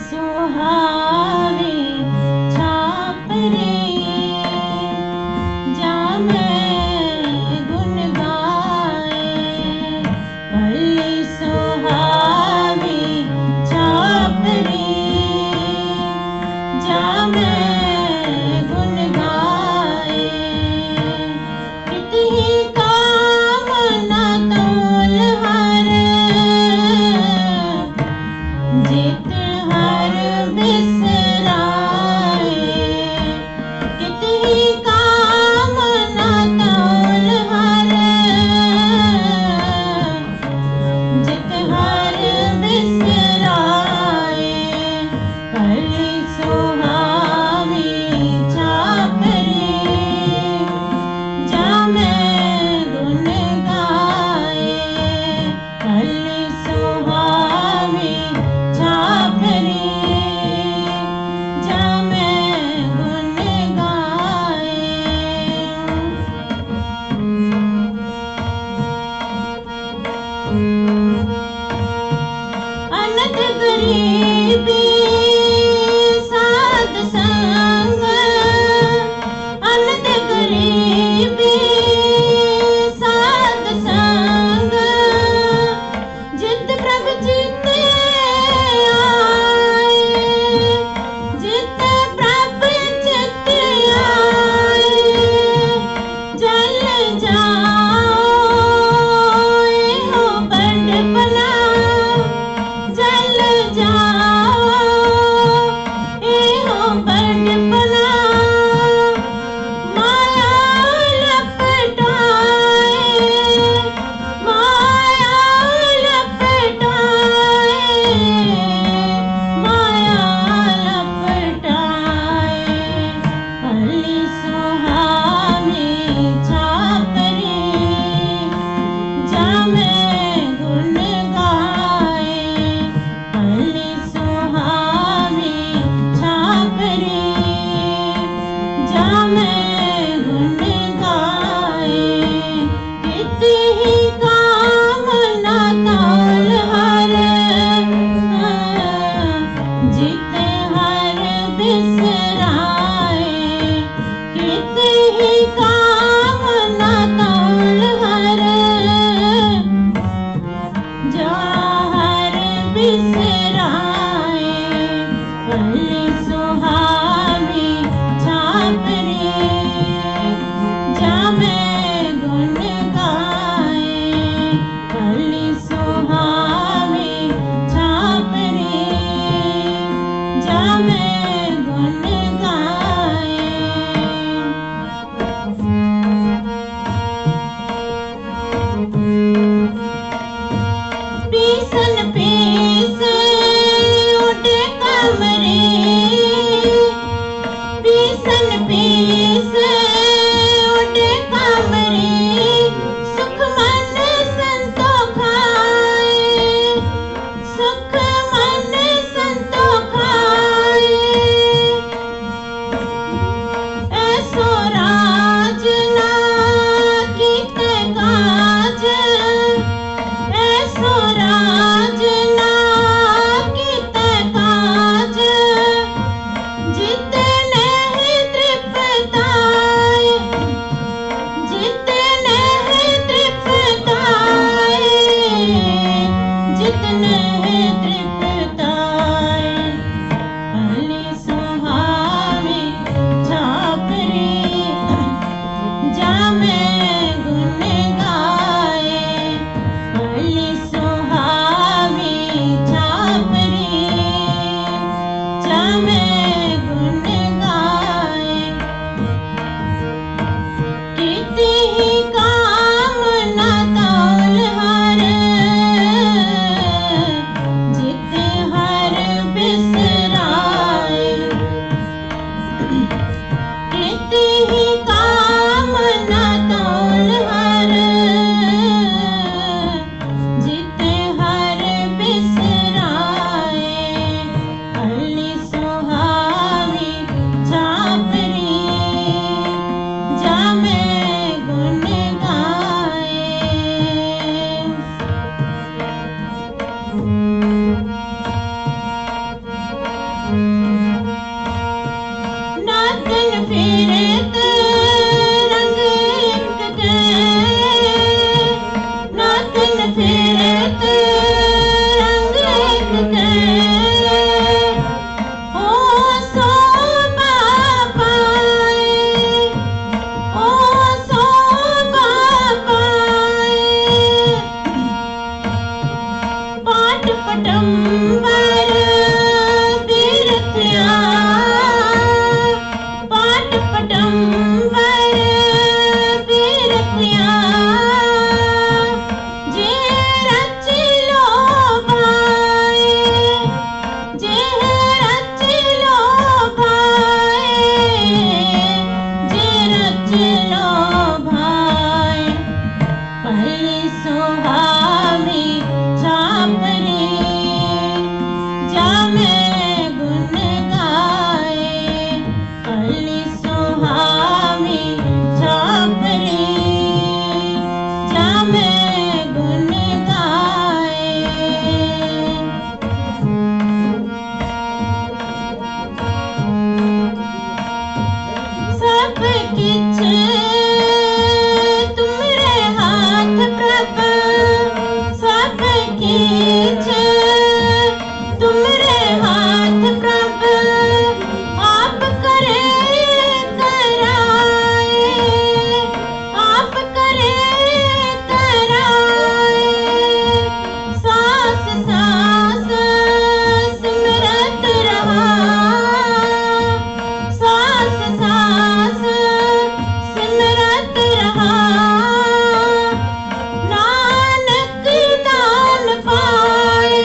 सुहावी छाप रे जामे गुन गाए सुहावी छाप रे जामे गुन गाए कितनी कामना तोल हर जित हर बिसराए कितनी कामना तोल हर जित हर बिसराए भली सुहावी छाप रे जामे गुन गाए भली सुहावी छाप रे जामे गुन गाए अनथ गरीबी साध संग अनथ गरीबी साध संग जित प्रभ जित आए जित प्रभ जित आए जल जाओ हो बड़पना जल जाओ हो बड़पना माया लपटाए माया लपटाए माया लपटाए भली सुहावी छाप रे जामे गुन गाए भली सुहावी छाप रे जामे गुन गाए कितनी कामना तोल हर जित हर बिसराए कितनी कामना तोल हर जो हर बिसराए भली सुहावी छाप रे जामे गुन गाए सुहावी छापरी जा मैं गुण गाए भली सुहावी छापरी जा मैं गुण गाए सब किछ तुमरे हाथ प्रभ सब किछ तुमरे हाथ प्रभ आप करे कराए आप करे कराए सास सास सिमरत रहा सास सास सिमरत रहा नानक दान पाए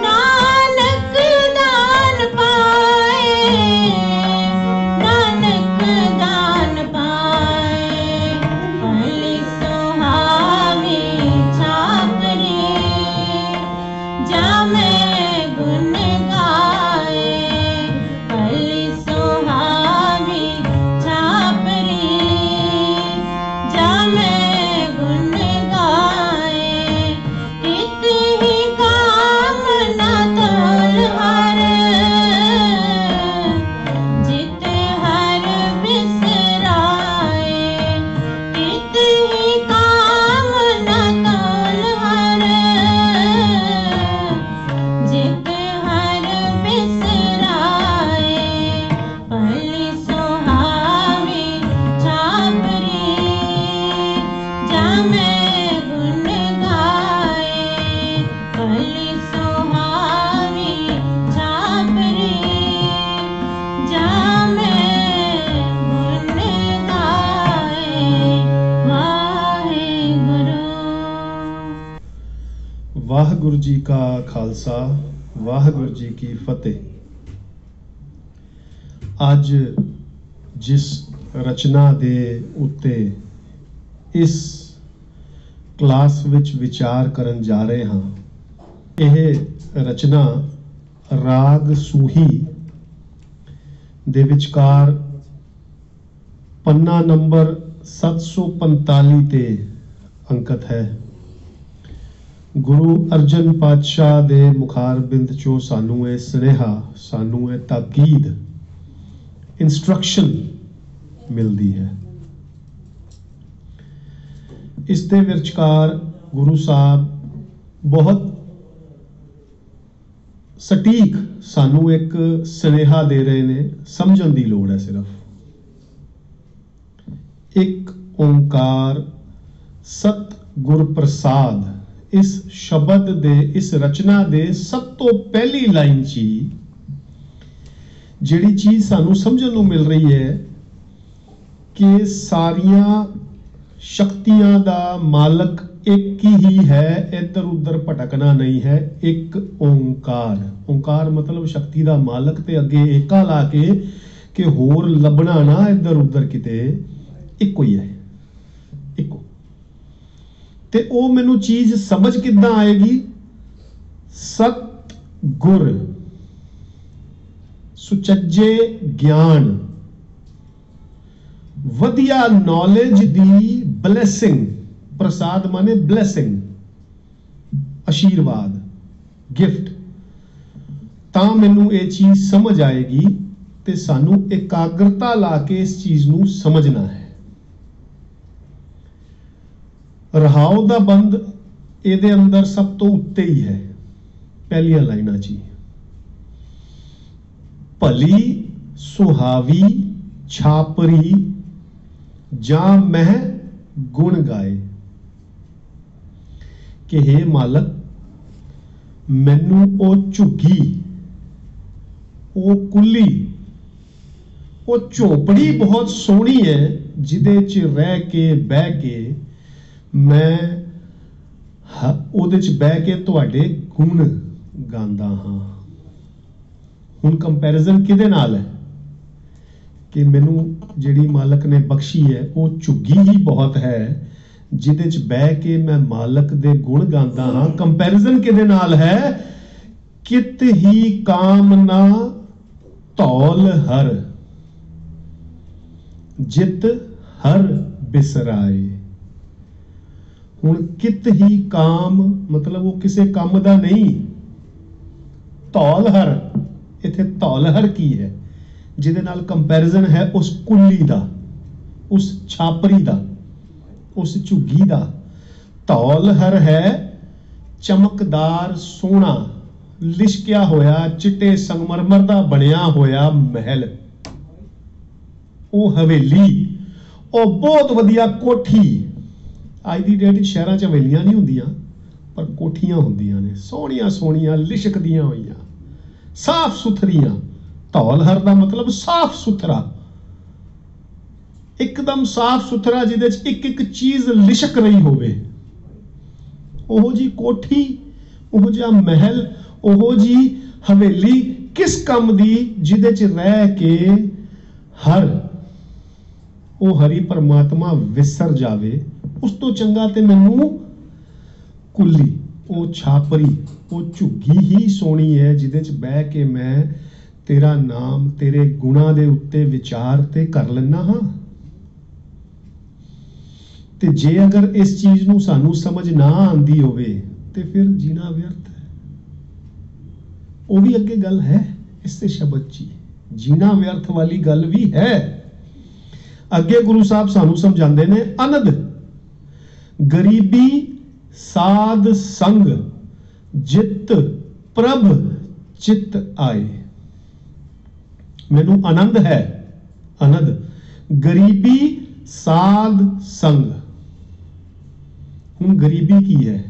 नानक दान पाए नानक दान पाए भली सुहावी छापरी जा मैं गुण गाए भली सुहावी छापरी जा मैं गुण गाए कित ही काम न तोल हर जित हर बिसराए कित ही काम न तोल हर जित हर बिसराए भली सुहावी छापरी जा मैं गुण गाए भली सुहावी छापरी जा मैं गुण गाए वाहिगुरु। ਵਾਹਿਗੁਰੂ ਜੀ ਕਾ ਖਾਲਸਾ ਵਾਹਿਗੁਰੂ ਜੀ ਕੀ ਫਤਿਹ। ਅੱਜ ਜਿਸ ਰਚਨਾ ਦੇ ਉੱਤੇ ਇਸ ਕਲਾਸ ਵਿੱਚ ਵਿਚਾਰ ਕਰਨ ਜਾ ਰਹੇ ਹਾਂ, ਇਹ ਰਚਨਾ ਰਾਗ ਸੂਹੀ ਦੇ ਵਿਚਕਾਰ ਪੰਨਾ ਨੰਬਰ 745 ਤੇ ਅੰਕਿਤ ਹੈ। ਗੁਰੂ ਅਰਜਨ ਪਾਤਸ਼ਾਹ ਦੇ ਮੁਖਾਰਬਿੰਦ ਚੋਂ ਸਾਨੂੰ ਇਹ ਸੁਨੇਹਾ, ਸਾਨੂੰ ਇਹ ਤਾਕੀਦ, ਇੰਸਟਰਕਸ਼ਨ ਮਿਲਦੀ ਹੈ। ਇਸ ਦੇ ਵਿਚਕਾਰ ਗੁਰੂ ਸਾਹਿਬ ਬਹੁਤ ਸਟੀਕ ਸਾਨੂੰ ਇੱਕ ਸੁਨੇਹਾ ਦੇ ਰਹੇ ਨੇ। ਸਮਝਣ ਦੀ ਲੋੜ ਹੈ ਸਿਰਫ। ਇੱਕ ਓੰਕਾਰ ਸਤ ਗੁਰ ਪ੍ਰਸਾਦ, ਇਸ ਸ਼ਬਦ ਦੇ, ਇਸ ਰਚਨਾ ਦੇ ਸਭ ਤੋਂ ਪਹਿਲੀ ਲਾਈਨ 'ਚ ਹੀ ਜਿਹੜੀ ਚੀਜ਼ ਸਾਨੂੰ ਸਮਝਣ ਨੂੰ ਮਿਲ ਰਹੀ ਹੈ ਕਿ ਸਾਰੀਆਂ ਸ਼ਕਤੀਆਂ ਦਾ ਮਾਲਕ ਇੱਕ ਹੀ ਹੈ, ਇੱਧਰ ਉੱਧਰ ਭਟਕਣਾ ਨਹੀਂ ਹੈ। ਇੱਕ ਓੰਕਾਰ, ਓੰਕਾਰ ਮਤਲਬ ਸ਼ਕਤੀ ਦਾ ਮਾਲਕ, ਤੇ ਅੱਗੇ ਏਕਾ ਲਾ ਕੇ ਕਿ ਹੋਰ ਲੱਭਣਾ ਨਾ ਇੱਧਰ ਉੱਧਰ ਕਿਤੇ, ਇੱਕੋ ਹੀ ਹੈ, ਇੱਕੋ। ਤੇ ਉਹ ਮੈਨੂੰ ਚੀਜ਼ ਸਮਝ ਕਿੱਦਾਂ ਆਏਗੀ? ਸਤ ਗੁਰ, ਸੁਚੱਜੇ ਗਿਆਨ, ਵਧੀਆ ਨੌਲੇਜ ਦੀ ਬਲੇਸਿੰਗ। ਪ੍ਰਸਾਦ ਮਾਨੇ ਬਲੇਸਿੰਗ, ਆਸ਼ੀਰਵਾਦ, ਗਿਫਟ। ਤਾਂ ਮੈਨੂੰ ਇਹ ਚੀਜ਼ ਸਮਝ ਆਏਗੀ ਤੇ ਸਾਨੂੰ ਇਕਾਗਰਤਾ ਲਾ ਕੇ ਇਸ ਚੀਜ਼ ਨੂੰ ਸਮਝਣਾ ਹੈ। ਰਹਾਉ ਦਾ ਬੰਦ ਇਹਦੇ ਅੰਦਰ ਸਭ ਤੋਂ ਉੱਤੇ ਹੀ ਹੈ, ਪਹਿਲੀਆਂ ਲਾਈਨਾਂ 'ਚ ਹੀ। ਭਲੀ ਸੁਹਾਵੀ ਛਾਪਰੀ ਜਾਂ ਮਹਿ ਗੁਣ ਗਾਏ, ਕਿ ਹੇ ਮਾਲਕ ਮੈਨੂੰ ਉਹ ਝੁੱਗੀ, ਉਹ ਕੁੱਲੀ, ਉਹ ਝੋਪੜੀ ਬਹੁਤ ਸੋਹਣੀ ਹੈ ਜਿਹਦੇ 'ਚ ਰਹਿ ਕੇ ਬਹਿ ਕੇ ਮੈਂ ਉਹਦੇ 'ਚ ਬਹਿ ਕੇ ਤੁਹਾਡੇ ਗੁਣ ਗਾਉਂਦਾ ਹਾਂ। ਹੁਣ ਕੰਪੈਰੀਜ਼ਨ ਕਿਹਦੇ ਨਾਲ ਹੈ ਕਿ ਮੈਨੂੰ ਜਿਹੜੀ ਮਾਲਕ ਨੇ ਬਖਸ਼ੀ ਹੈ ਉਹ ਝੁੱਗੀ ਹੀ ਬਹੁਤ ਹੈ, ਜਿਹਦੇ ਚ ਬਹਿ ਕੇ ਮੈਂ ਮਾਲਕ ਦੇ ਗੁਣ ਗਾਉਂਦਾ ਹਾਂ। ਕੰਪੈਰੀਜ਼ਨ ਕਿਹਦੇ ਨਾਲ ਹੈ? ਕਿਤ ਹੀ ਕਾਮਨਾ ਧੌਲ ਹਰ, ਜਿਤ ਹਰ ਬਿਸਰਾਏ। ਹੁਣ ਕਿਤ ਹੀ ਕਾਮ ਮਤਲਬ ਉਹ ਕਿਸੇ ਕੰਮ ਦਾ ਨਹੀਂ। ਧੌਲ ਹਰ, ਇੱਥੇ ਧੌਲ ਹਰ ਕੀ ਹੈ? ਜਿਹਦੇ ਨਾਲ ਕੰਪੈਰੀਜ਼ਨ ਹੈ ਉਸ ਕੁੱਲੀ ਦਾ, ਉਸ ਛਾਪਰੀ ਦਾ, ਉਸ ਝੁੱਗੀ ਦਾ। ਧੌਲ ਹਰ ਹੈ ਚਮਕਦਾਰ, ਸੋਹਣਾ, ਲਿਸ਼ਕਿਆ ਹੋਇਆ, ਚਿੱਟੇ ਸੰਗਮਰਮਰ ਦਾ ਬਣਿਆ ਹੋਇਆ ਮਹਿਲ, ਉਹ ਹਵੇਲੀ, ਉਹ ਬਹੁਤ ਵਧੀਆ ਕੋਠੀ। ਅੱਜ ਦੀ ਡੇਟ 'ਚ ਸ਼ਹਿਰਾਂ 'ਚ ਹਵੇਲੀਆਂ ਨਹੀਂ ਹੁੰਦੀਆਂ, ਪਰ ਕੋਠੀਆਂ ਹੁੰਦੀਆਂ ਨੇ, ਸੋਹਣੀਆਂ ਸੋਹਣੀਆਂ, ਲਿਸ਼ਕਦੀਆਂ ਹੋਈਆਂ, ਸਾਫ਼ ਸੁਥਰੀਆਂ। ਧੌਲ ਹਰ ਦਾ ਮਤਲਬ ਸਾਫ਼ ਸੁਥਰਾ, ਇੱਕਦਮ ਸਾਫ਼ ਸੁਥਰਾ, ਜਿਹਦੇ 'ਚ ਇੱਕ ਇੱਕ ਚੀਜ਼ ਲਿਸ਼ਕ ਰਹੀ ਹੋਵੇ। ਉਹੋ ਜੀ ਕੋਠੀ, ਉਹੋ ਜਿਹਾ ਮਹਿਲ, ਉਹੋ ਜੀ ਹਵੇਲੀ ਕਿਸ ਕੰਮ ਦੀ? ਜਿਹਦੇ 'ਚ ਰਹਿ ਕੇ ਹਰ ਉਹ ਹਰੀ ਪਰਮਾਤਮਾ ਵਿਸਰ ਜਾਵੇ। ਉਸ ਤੋਂ ਚੰਗਾ ਤੇ ਮੈਨੂੰ ਕੁੱਲੀ, ਉਹ ਛਾਪਰੀ, ਉਹ ਝੁੱਗੀ ਹੀ ਸੋਹਣੀ ਹੈ, ਜਿਹਦੇ 'ਚ ਬਹਿ ਕੇ ਮੈਂ ਤੇਰਾ ਨਾਮ, ਤੇਰੇ ਗੁਣਾਂ ਦੇ ਉੱਤੇ ਵਿਚਾਰ ਤੇ ਕਰ ਲੈਂਦਾ ਹਾਂ। ਤੇ ਜੇ ਅਗਰ ਇਸ ਚੀਜ਼ ਨੂੰ ਸਾਨੂੰ ਸਮਝ ਨਾ ਆਉਂਦੀ ਹੋਵੇ ਤੇ ਫਿਰ ਜੀਣਾ ਵਿਅਰਥ ਹੈ। ਉਹ ਵੀ ਅੱਗੇ ਗੱਲ ਹੈ ਇਸੇ ਸ਼ਬਦ 'ਚ, ਜੀਣਾ ਵਿਅਰਥ ਵਾਲੀ ਗੱਲ ਵੀ ਹੈ। ਅੱਗੇ ਗੁਰੂ ਸਾਹਿਬ ਸਾਨੂੰ ਸਮਝਾਉਂਦੇ ਨੇ, ਅਨੰਦ ਗਰੀਬੀ ਸਾਧ ਸੰਗ ਜਿਤ ਪ੍ਰਭ ਚਿਤ ਆਏ। ਮੈਨੂੰ ਆਨੰਦ ਹੈ, ਆਨੰਦ ਗਰੀਬੀ ਸਾਧ ਸੰਗ। ਹੁਣ ਗਰੀਬੀ ਕੀ ਹੈ?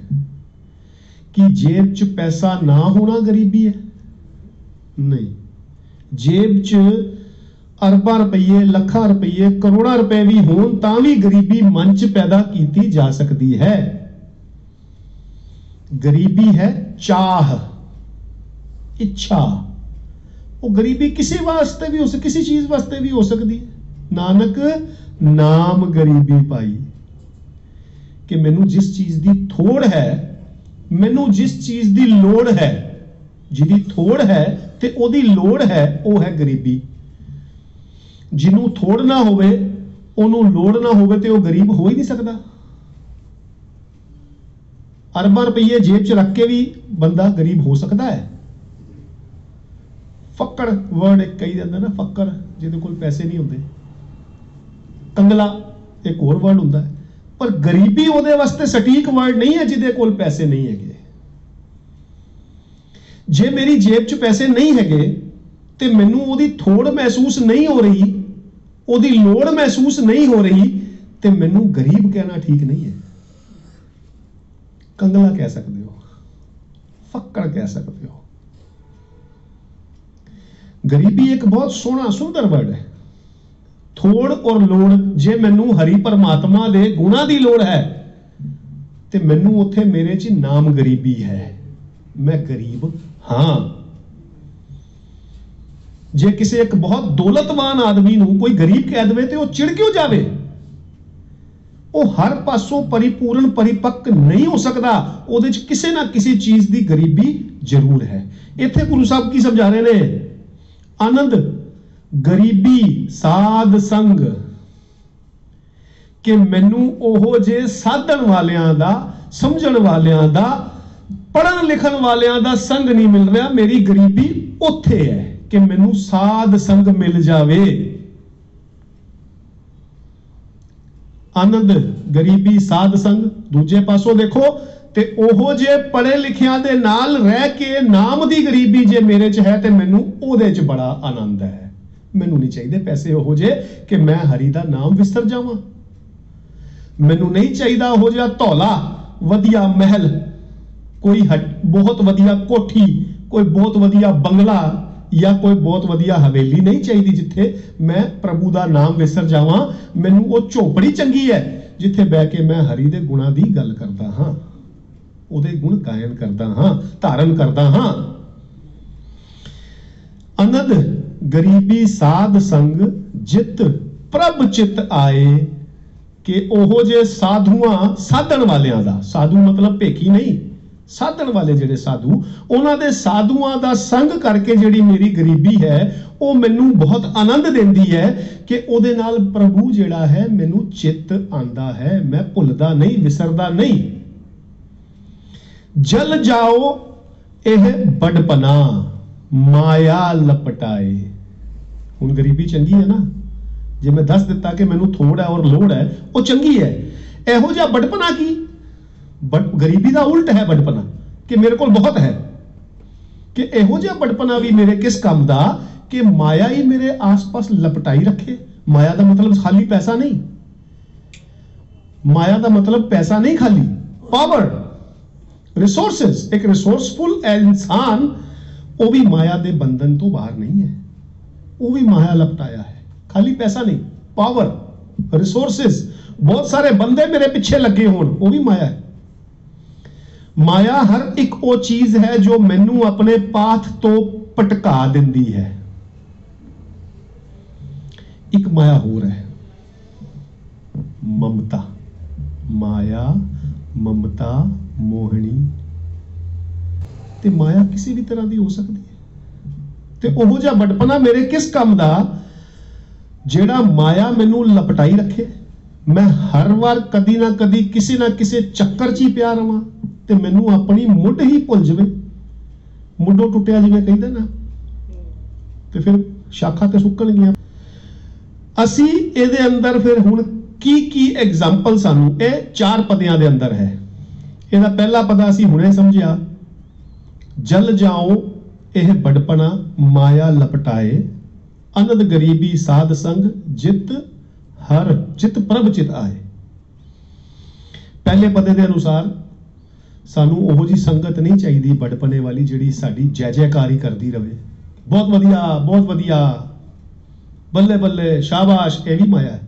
ਕਿ ਜੇਬ 'ਚ ਪੈਸਾ ਨਾ ਹੋਣਾ ਗਰੀਬੀ ਹੈ? ਨਹੀਂ, ਜੇਬ 'ਚ ਅਰਬਾਂ ਰੁਪਈਏ, ਲੱਖਾਂ ਰੁਪਈਏ, ਕਰੋੜਾਂ ਰੁਪਏ ਵੀ ਹੋਣ ਤਾਂ ਵੀ ਗਰੀਬੀ ਮਨ 'ਚ ਪੈਦਾ ਕੀਤੀ ਜਾ ਸਕਦੀ ਹੈ। ਗਰੀਬੀ ਹੈ ਚਾਹ, ਇੱਛਾ। ਉਹ ਗਰੀਬੀ ਕਿਸੇ ਵਾਸਤੇ ਵੀ ਕਿਸੇ ਚੀਜ਼ ਵਾਸਤੇ ਵੀ ਹੋ ਸਕਦੀ ਹੈ। ਨਾਨਕ ਨਾਮ ਗਰੀਬੀ ਪਾਈ, ਕਿ ਮੈਨੂੰ ਜਿਸ ਚੀਜ਼ ਦੀ ਥੋੜ ਹੈ, ਮੈਨੂੰ ਜਿਸ ਚੀਜ਼ ਦੀ ਲੋੜ ਹੈ, ਜਿਹਦੀ ਥੋੜ ਹੈ ਤੇ ਉਹਦੀ ਲੋੜ ਹੈ, ਉਹ ਹੈ ਗਰੀਬੀ। ਜਿਹਨੂੰ ਥੋੜ ਨਾ ਹੋਵੇ, ਉਹਨੂੰ ਲੋੜ ਨਾ ਹੋਵੇ, ਤੇ ਉਹ ਗਰੀਬ ਹੋ ਹੀ ਨਹੀਂ ਸਕਦਾ। ਅਰਬਾਂ ਰੁਪਈਏ ਜੇਬ 'ਚ ਰੱਖ ਕੇ ਵੀ ਬੰਦਾ ਗਰੀਬ ਹੋ ਸਕਦਾ ਹੈ। ਫੱਕੜ ਵਰਡ ਇੱਕ ਕਹੀ ਜਾਂਦਾ ਨਾ, ਫੱਕਰ ਜਿਹਦੇ ਕੋਲ ਪੈਸੇ ਨਹੀਂ ਹੁੰਦੇ। ਕੰਗਲਾ ਇੱਕ ਹੋਰ ਵਰਡ ਹੁੰਦਾ ਹੈ, ਪਰ ਗਰੀਬੀ ਉਹਦੇ ਵਾਸਤੇ ਸਟੀਕ ਵਰਡ ਨਹੀਂ ਹੈ ਜਿਹਦੇ ਕੋਲ ਪੈਸੇ ਨਹੀਂ ਹੈਗੇ। ਜੇ ਮੇਰੀ ਜੇਬ 'ਚ ਪੈਸੇ ਨਹੀਂ ਹੈਗੇ ਤੇ ਮੈਨੂੰ ਉਹਦੀ ਥੋੜ ਮਹਿਸੂਸ ਨਹੀਂ ਹੋ ਰਹੀ, ਉਹਦੀ ਲੋੜ ਮਹਿਸੂਸ ਨਹੀਂ ਹੋ ਰਹੀ, ਤੇ ਮੈਨੂੰ ਗਰੀਬ ਕਹਿਣਾ ਠੀਕ ਨਹੀਂ ਹੈ। ਕੰਗਲਾ ਕਹਿ ਸਕਦੇ ਹੋ, ਫੱਕੜ ਕਹਿ ਸਕਦੇ ਹੋ। ਗਰੀਬੀ ਇੱਕ ਬਹੁਤ ਸੋਹਣਾ ਸੁੰਦਰ ਵਰਡ ਹੈ। ਥੋੜ ਔਰ ਲੋੜ, ਜੇ ਮੈਨੂੰ ਹਰੀ ਪਰਮਾਤਮਾ ਦੇ ਗੁਣਾਂ ਦੀ ਲੋੜ ਹੈ ਤੇ ਮੈਨੂੰ ਉੱਥੇ ਮੇਰੇ 'ਚ ਨਾਮ ਗਰੀਬੀ ਹੈ, ਮੈਂ ਗਰੀਬ ਹਾਂ। ਜੇ ਕਿਸੇ ਇੱਕ ਬਹੁਤ ਦੌਲਤਵਾਨ ਆਦਮੀ ਨੂੰ ਕੋਈ ਗਰੀਬ ਕਹਿ ਦੇਵੇ ਤੇ ਉਹ ਚਿੜ ਕਿਉਂ ਜਾਵੇ? ਉਹ ਹਰ ਪਾਸੋਂ ਪਰਿਪੂਰਨ ਪਰਿਪੱਕ ਨਹੀਂ ਹੋ ਸਕਦਾ, ਉਹਦੇ 'ਚ ਕਿਸੇ ਨਾ ਕਿਸੇ ਚੀਜ਼ ਦੀ ਗਰੀਬੀ ਜ਼ਰੂਰ ਹੈ। ਇੱਥੇ ਗੁਰੂ ਸਾਹਿਬ ਕੀ ਸਮਝਾ ਰਹੇ ਨੇ? ਆਨੰਦ ਗਰੀਬੀ ਸਾਧ ਸੰਗ, ਕਿ ਮੈਨੂੰ ਉਹ ਜੇ ਸਾਧਨ ਵਾਲਿਆਂ ਦਾ, ਸਮਝਣ ਵਾਲਿਆਂ ਦਾ, ਪੜ੍ਹਨ ਲਿਖਣ ਵਾਲਿਆਂ ਦਾ ਸੰਗ ਨਹੀਂ ਮਿਲ ਰਿਹਾ। ਮੇਰੀ ਗਰੀਬੀ ਉੱਥੇ ਹੈ ਕਿ ਮੈਨੂੰ ਸਾਧ ਸੰਗ ਮਿਲ ਜਾਵੇ। ਆਨੰਦ ਗਰੀਬੀ ਸਾਧ ਸੰਗ। ਦੂਜੇ ਪਾਸੋਂ ਦੇਖੋ ਤੇ ਉਹੋ ਜੇ ਪੜ੍ਹੇ ਲਿਖਿਆਂ ਦੇ ਨਾਲ ਰਹਿ ਕੇ ਨਾਮ ਦੀ ਗਰੀਬੀ ਜੇ ਮੇਰੇ 'ਚ ਹੈ ਤੇ ਮੈਨੂੰ ਉਹਦੇ 'ਚ ਬੜਾ ਆਨੰਦ ਹੈ। ਮੈਨੂੰ ਨਹੀਂ ਚਾਹੀਦੇ ਪੈਸੇ ਉਹੋ ਜੇ ਕਿ ਮੈਂ ਹਰੀ ਦਾ ਨਾਮ ਵਿਸਰ ਜਾਵਾਂ। ਮੈਨੂੰ ਨਹੀਂ ਚਾਹੀਦਾ ਉਹੋ ਜਿਹਾ ਧੌਲਾ ਵਧੀਆ ਮਹਿਲ, ਕੋਈ ਬਹੁਤ ਵਧੀਆ ਕੋਠੀ, ਕੋਈ ਬਹੁਤ ਵਧੀਆ ਬੰਗਲਾ ਜਾਂ ਕੋਈ ਬਹੁਤ ਵਧੀਆ ਹਵੇਲੀ ਨਹੀਂ ਚਾਹੀਦੀ ਜਿੱਥੇ ਮੈਂ ਪ੍ਰਭੂ ਦਾ ਨਾਮ ਵਿਸਰ ਜਾਵਾਂ। ਮੈਨੂੰ ਉਹ ਝੋਪੜੀ ਚੰਗੀ ਹੈ ਜਿੱਥੇ ਬਹਿ ਕੇ ਮੈਂ ਹਰੀ ਦੇ ਗੁਣਾਂ ਦੀ ਗੱਲ ਕਰਦਾ ਹਾਂ, ਉਹਦੇ ਗੁਣ ਗਾਇਨ ਕਰਦਾ ਹਾਂ, ਧਾਰਨ ਕਰਦਾ ਹਾਂ। ਅਨੰਦ ਗਰੀਬੀ ਸਾਧ ਸੰਗ ਜਿਤ ਪ੍ਰਭ ਚਿਤ ਆਏ, ਕਿ ਉਹੋ ਜੇ ਸਾਧੂਆਂ ਸਾਧਣ ਵਾਲਿਆਂ ਦਾ, ਸਾਧੂ ਮਤਲਬ ਭੇਖੀ ਨਹੀਂ, ਸਾਧਣ ਵਾਲੇ ਜਿਹੜੇ ਸਾਧੂ, ਉਹਨਾਂ ਦੇ ਸਾਧੂਆਂ ਦਾ ਸੰਗ ਕਰਕੇ ਜਿਹੜੀ ਮੇਰੀ ਗਰੀਬੀ ਹੈ ਉਹ ਮੈਨੂੰ ਬਹੁਤ ਆਨੰਦ ਦਿੰਦੀ ਹੈ ਕਿ ਉਹਦੇ ਨਾਲ ਪ੍ਰਭੂ ਜਿਹੜਾ ਹੈ ਮੈਨੂੰ ਚਿੱਤ ਆਂਦਾ ਹੈ, ਮੈਂ ਭੁੱਲਦਾ ਨਹੀਂ, ਵਿਸਰਦਾ ਨਹੀਂ। ਜਲ ਜਾਓ ਇਹ ਬੜਪਨਾ ਮਾਇਆ ਲਪਟਾਏ। ਹੁਣ ਗਰੀਬੀ ਚੰਗੀ ਹੈ ਨਾ, ਜੇ ਮੈਂ ਦੱਸ ਦਿੱਤਾ ਕਿ ਮੈਨੂੰ ਥੋੜ ਹੈ ਔਰ ਲੋੜ ਹੈ, ਉਹ ਚੰਗੀ ਹੈ। ਇਹੋ ਜਿਹਾ ਬੜਪਨਾ ਕੀ, ਗਰੀਬੀ ਦਾ ਉਲਟ ਹੈ ਬੜਪਨਾ, ਕਿ ਮੇਰੇ ਕੋਲ ਬਹੁਤ ਹੈ। ਕਿ ਇਹੋ ਜਿਹਾ ਬੜਪਨਾ ਵੀ ਮੇਰੇ ਕਿਸ ਕੰਮ ਦਾ ਕਿ ਮਾਇਆ ਹੀ ਮੇਰੇ ਆਸ-ਪਾਸ ਲਪਟਾਈ ਰੱਖੇ। ਮਾਇਆ ਦਾ ਮਤਲਬ ਖਾਲੀ ਪੈਸਾ ਨਹੀਂ, ਮਾਇਆ ਦਾ ਮਤਲਬ ਪੈਸਾ ਨਹੀਂ ਖਾਲੀ, ਪਾਵਰ, ਰਿਸੋਰਸਸ। ਇੱਕ ਰਿਸੋਰਸਫੁਲ ਇਨਸਾਨ ਉਹ ਵੀ ਮਾਇਆ ਦੇ ਬੰਧਨ ਤੋਂ ਬਾਹਰ ਨਹੀਂ ਹੈ, ਉਹ ਵੀ ਮਾਇਆ ਲਪਟਾਇਆ ਹੈ। ਖਾਲੀ ਪੈਸਾ ਨਹੀਂ, ਪਾਵਰ, ਰਿਸੋਰਸਸ, ਬਹੁਤ ਸਾਰੇ ਬੰਦੇ ਮੇਰੇ ਪਿੱਛੇ ਲੱਗੇ ਹੋਣ, ਉਹ ਵੀ ਮਾਇਆ ਹੈ। ਮਾਇਆ ਹਰ ਇੱਕ ਉਹ ਚੀਜ਼ ਹੈ ਜੋ ਮੈਨੂੰ ਆਪਣੇ ਪਾਥ ਤੋਂ ਭਟਕਾ ਦਿੰਦੀ ਹੈ। ਇੱਕ ਮਾਇਆ ਹੋਰ ਹੈ, ਮਮਤਾ। ਮਾਇਆ, ਮਮਤਾ, ਮੋਹਣੀ। ਤੇ ਮਾਇਆ ਕਿਸੇ ਵੀ ਤਰ੍ਹਾਂ ਦੀ ਹੋ ਸਕਦੀ ਹੈ। ਤੇ ਉਹੋ ਜਿਹਾ ਬੜਪਨਾ ਮੇਰੇ ਕਿਸ ਕੰਮ ਦਾ ਜਿਹੜਾ ਮਾਇਆ ਮੈਨੂੰ ਲਪਟਾਈ ਰੱਖੇ। ਮੈਂ ਹਰ ਵਾਰ ਕਦੀ ਨਾ ਕਦੀ ਕਿਸੇ ਨਾ ਕਿਸੇ ਚੱਕਰ 'ਚ ਹੀ ਪਿਆ ਰਵਾਂ ਤੇ ਮੈਨੂੰ ਆਪਣੀ ਮੁੱਢ ਹੀ ਭੁੱਲ ਜਾਵੇ। ਮੁੱਢੋਂ ਟੁੱਟਿਆ ਜਿਵੇਂ ਕਹਿੰਦੇ ਨਾ, ਤੇ ਫਿਰ ਸ਼ਾਖਾਂ ਤੇ ਸੁੱਕਣਗੀਆਂ। ਅਸੀਂ ਇਹਦੇ ਅੰਦਰ ਫਿਰ ਹੁਣ ਕੀ ਐਗਜ਼ਾਮਪਲ ਸਾਨੂੰ ਇਹ 4 ਪਦਿਆਂ ਦੇ ਅੰਦਰ ਹੈ। ਇਹਦਾ ਪਹਿਲਾ ਪਦਾ ਅਸੀਂ ਹੁਣੇ ਸਮਝਿਆ, ਜਲ ਜਾਓ ਇਹ ਬੜਪਨਾ ਮਾਇਆ ਲਪਟਾਏ, ਅਨੰਦ ਗਰੀਬੀ ਸਾਧ ਸੰਗ ਜਿਤ ਹਰ ਚਿਤ ਪ੍ਰਭ ਚਿਤ ਆਏ। ਪਹਿਲੇ ਪਦੇ ਦੇ ਅਨੁਸਾਰ ਸਾਨੂੰ ਉਹੋ ਜੀ ਸੰਗਤ ਨਹੀਂ ਚਾਹੀਦੀ ਬੜਪਨੇ ਵਾਲੀ ਜਿਹੜੀ ਸਾਡੀ ਜੈ ਜੈਕਾਰੀ ਕਰਦੀ ਰਵੇ, ਬਹੁਤ ਵਧੀਆ, ਬਹੁਤ ਵਧੀਆ, ਬੱਲੇ ਬੱਲੇ, ਸ਼ਾਬਾਸ਼। ਇਹ ਵੀ ਮਾਇਆ ਹੈ।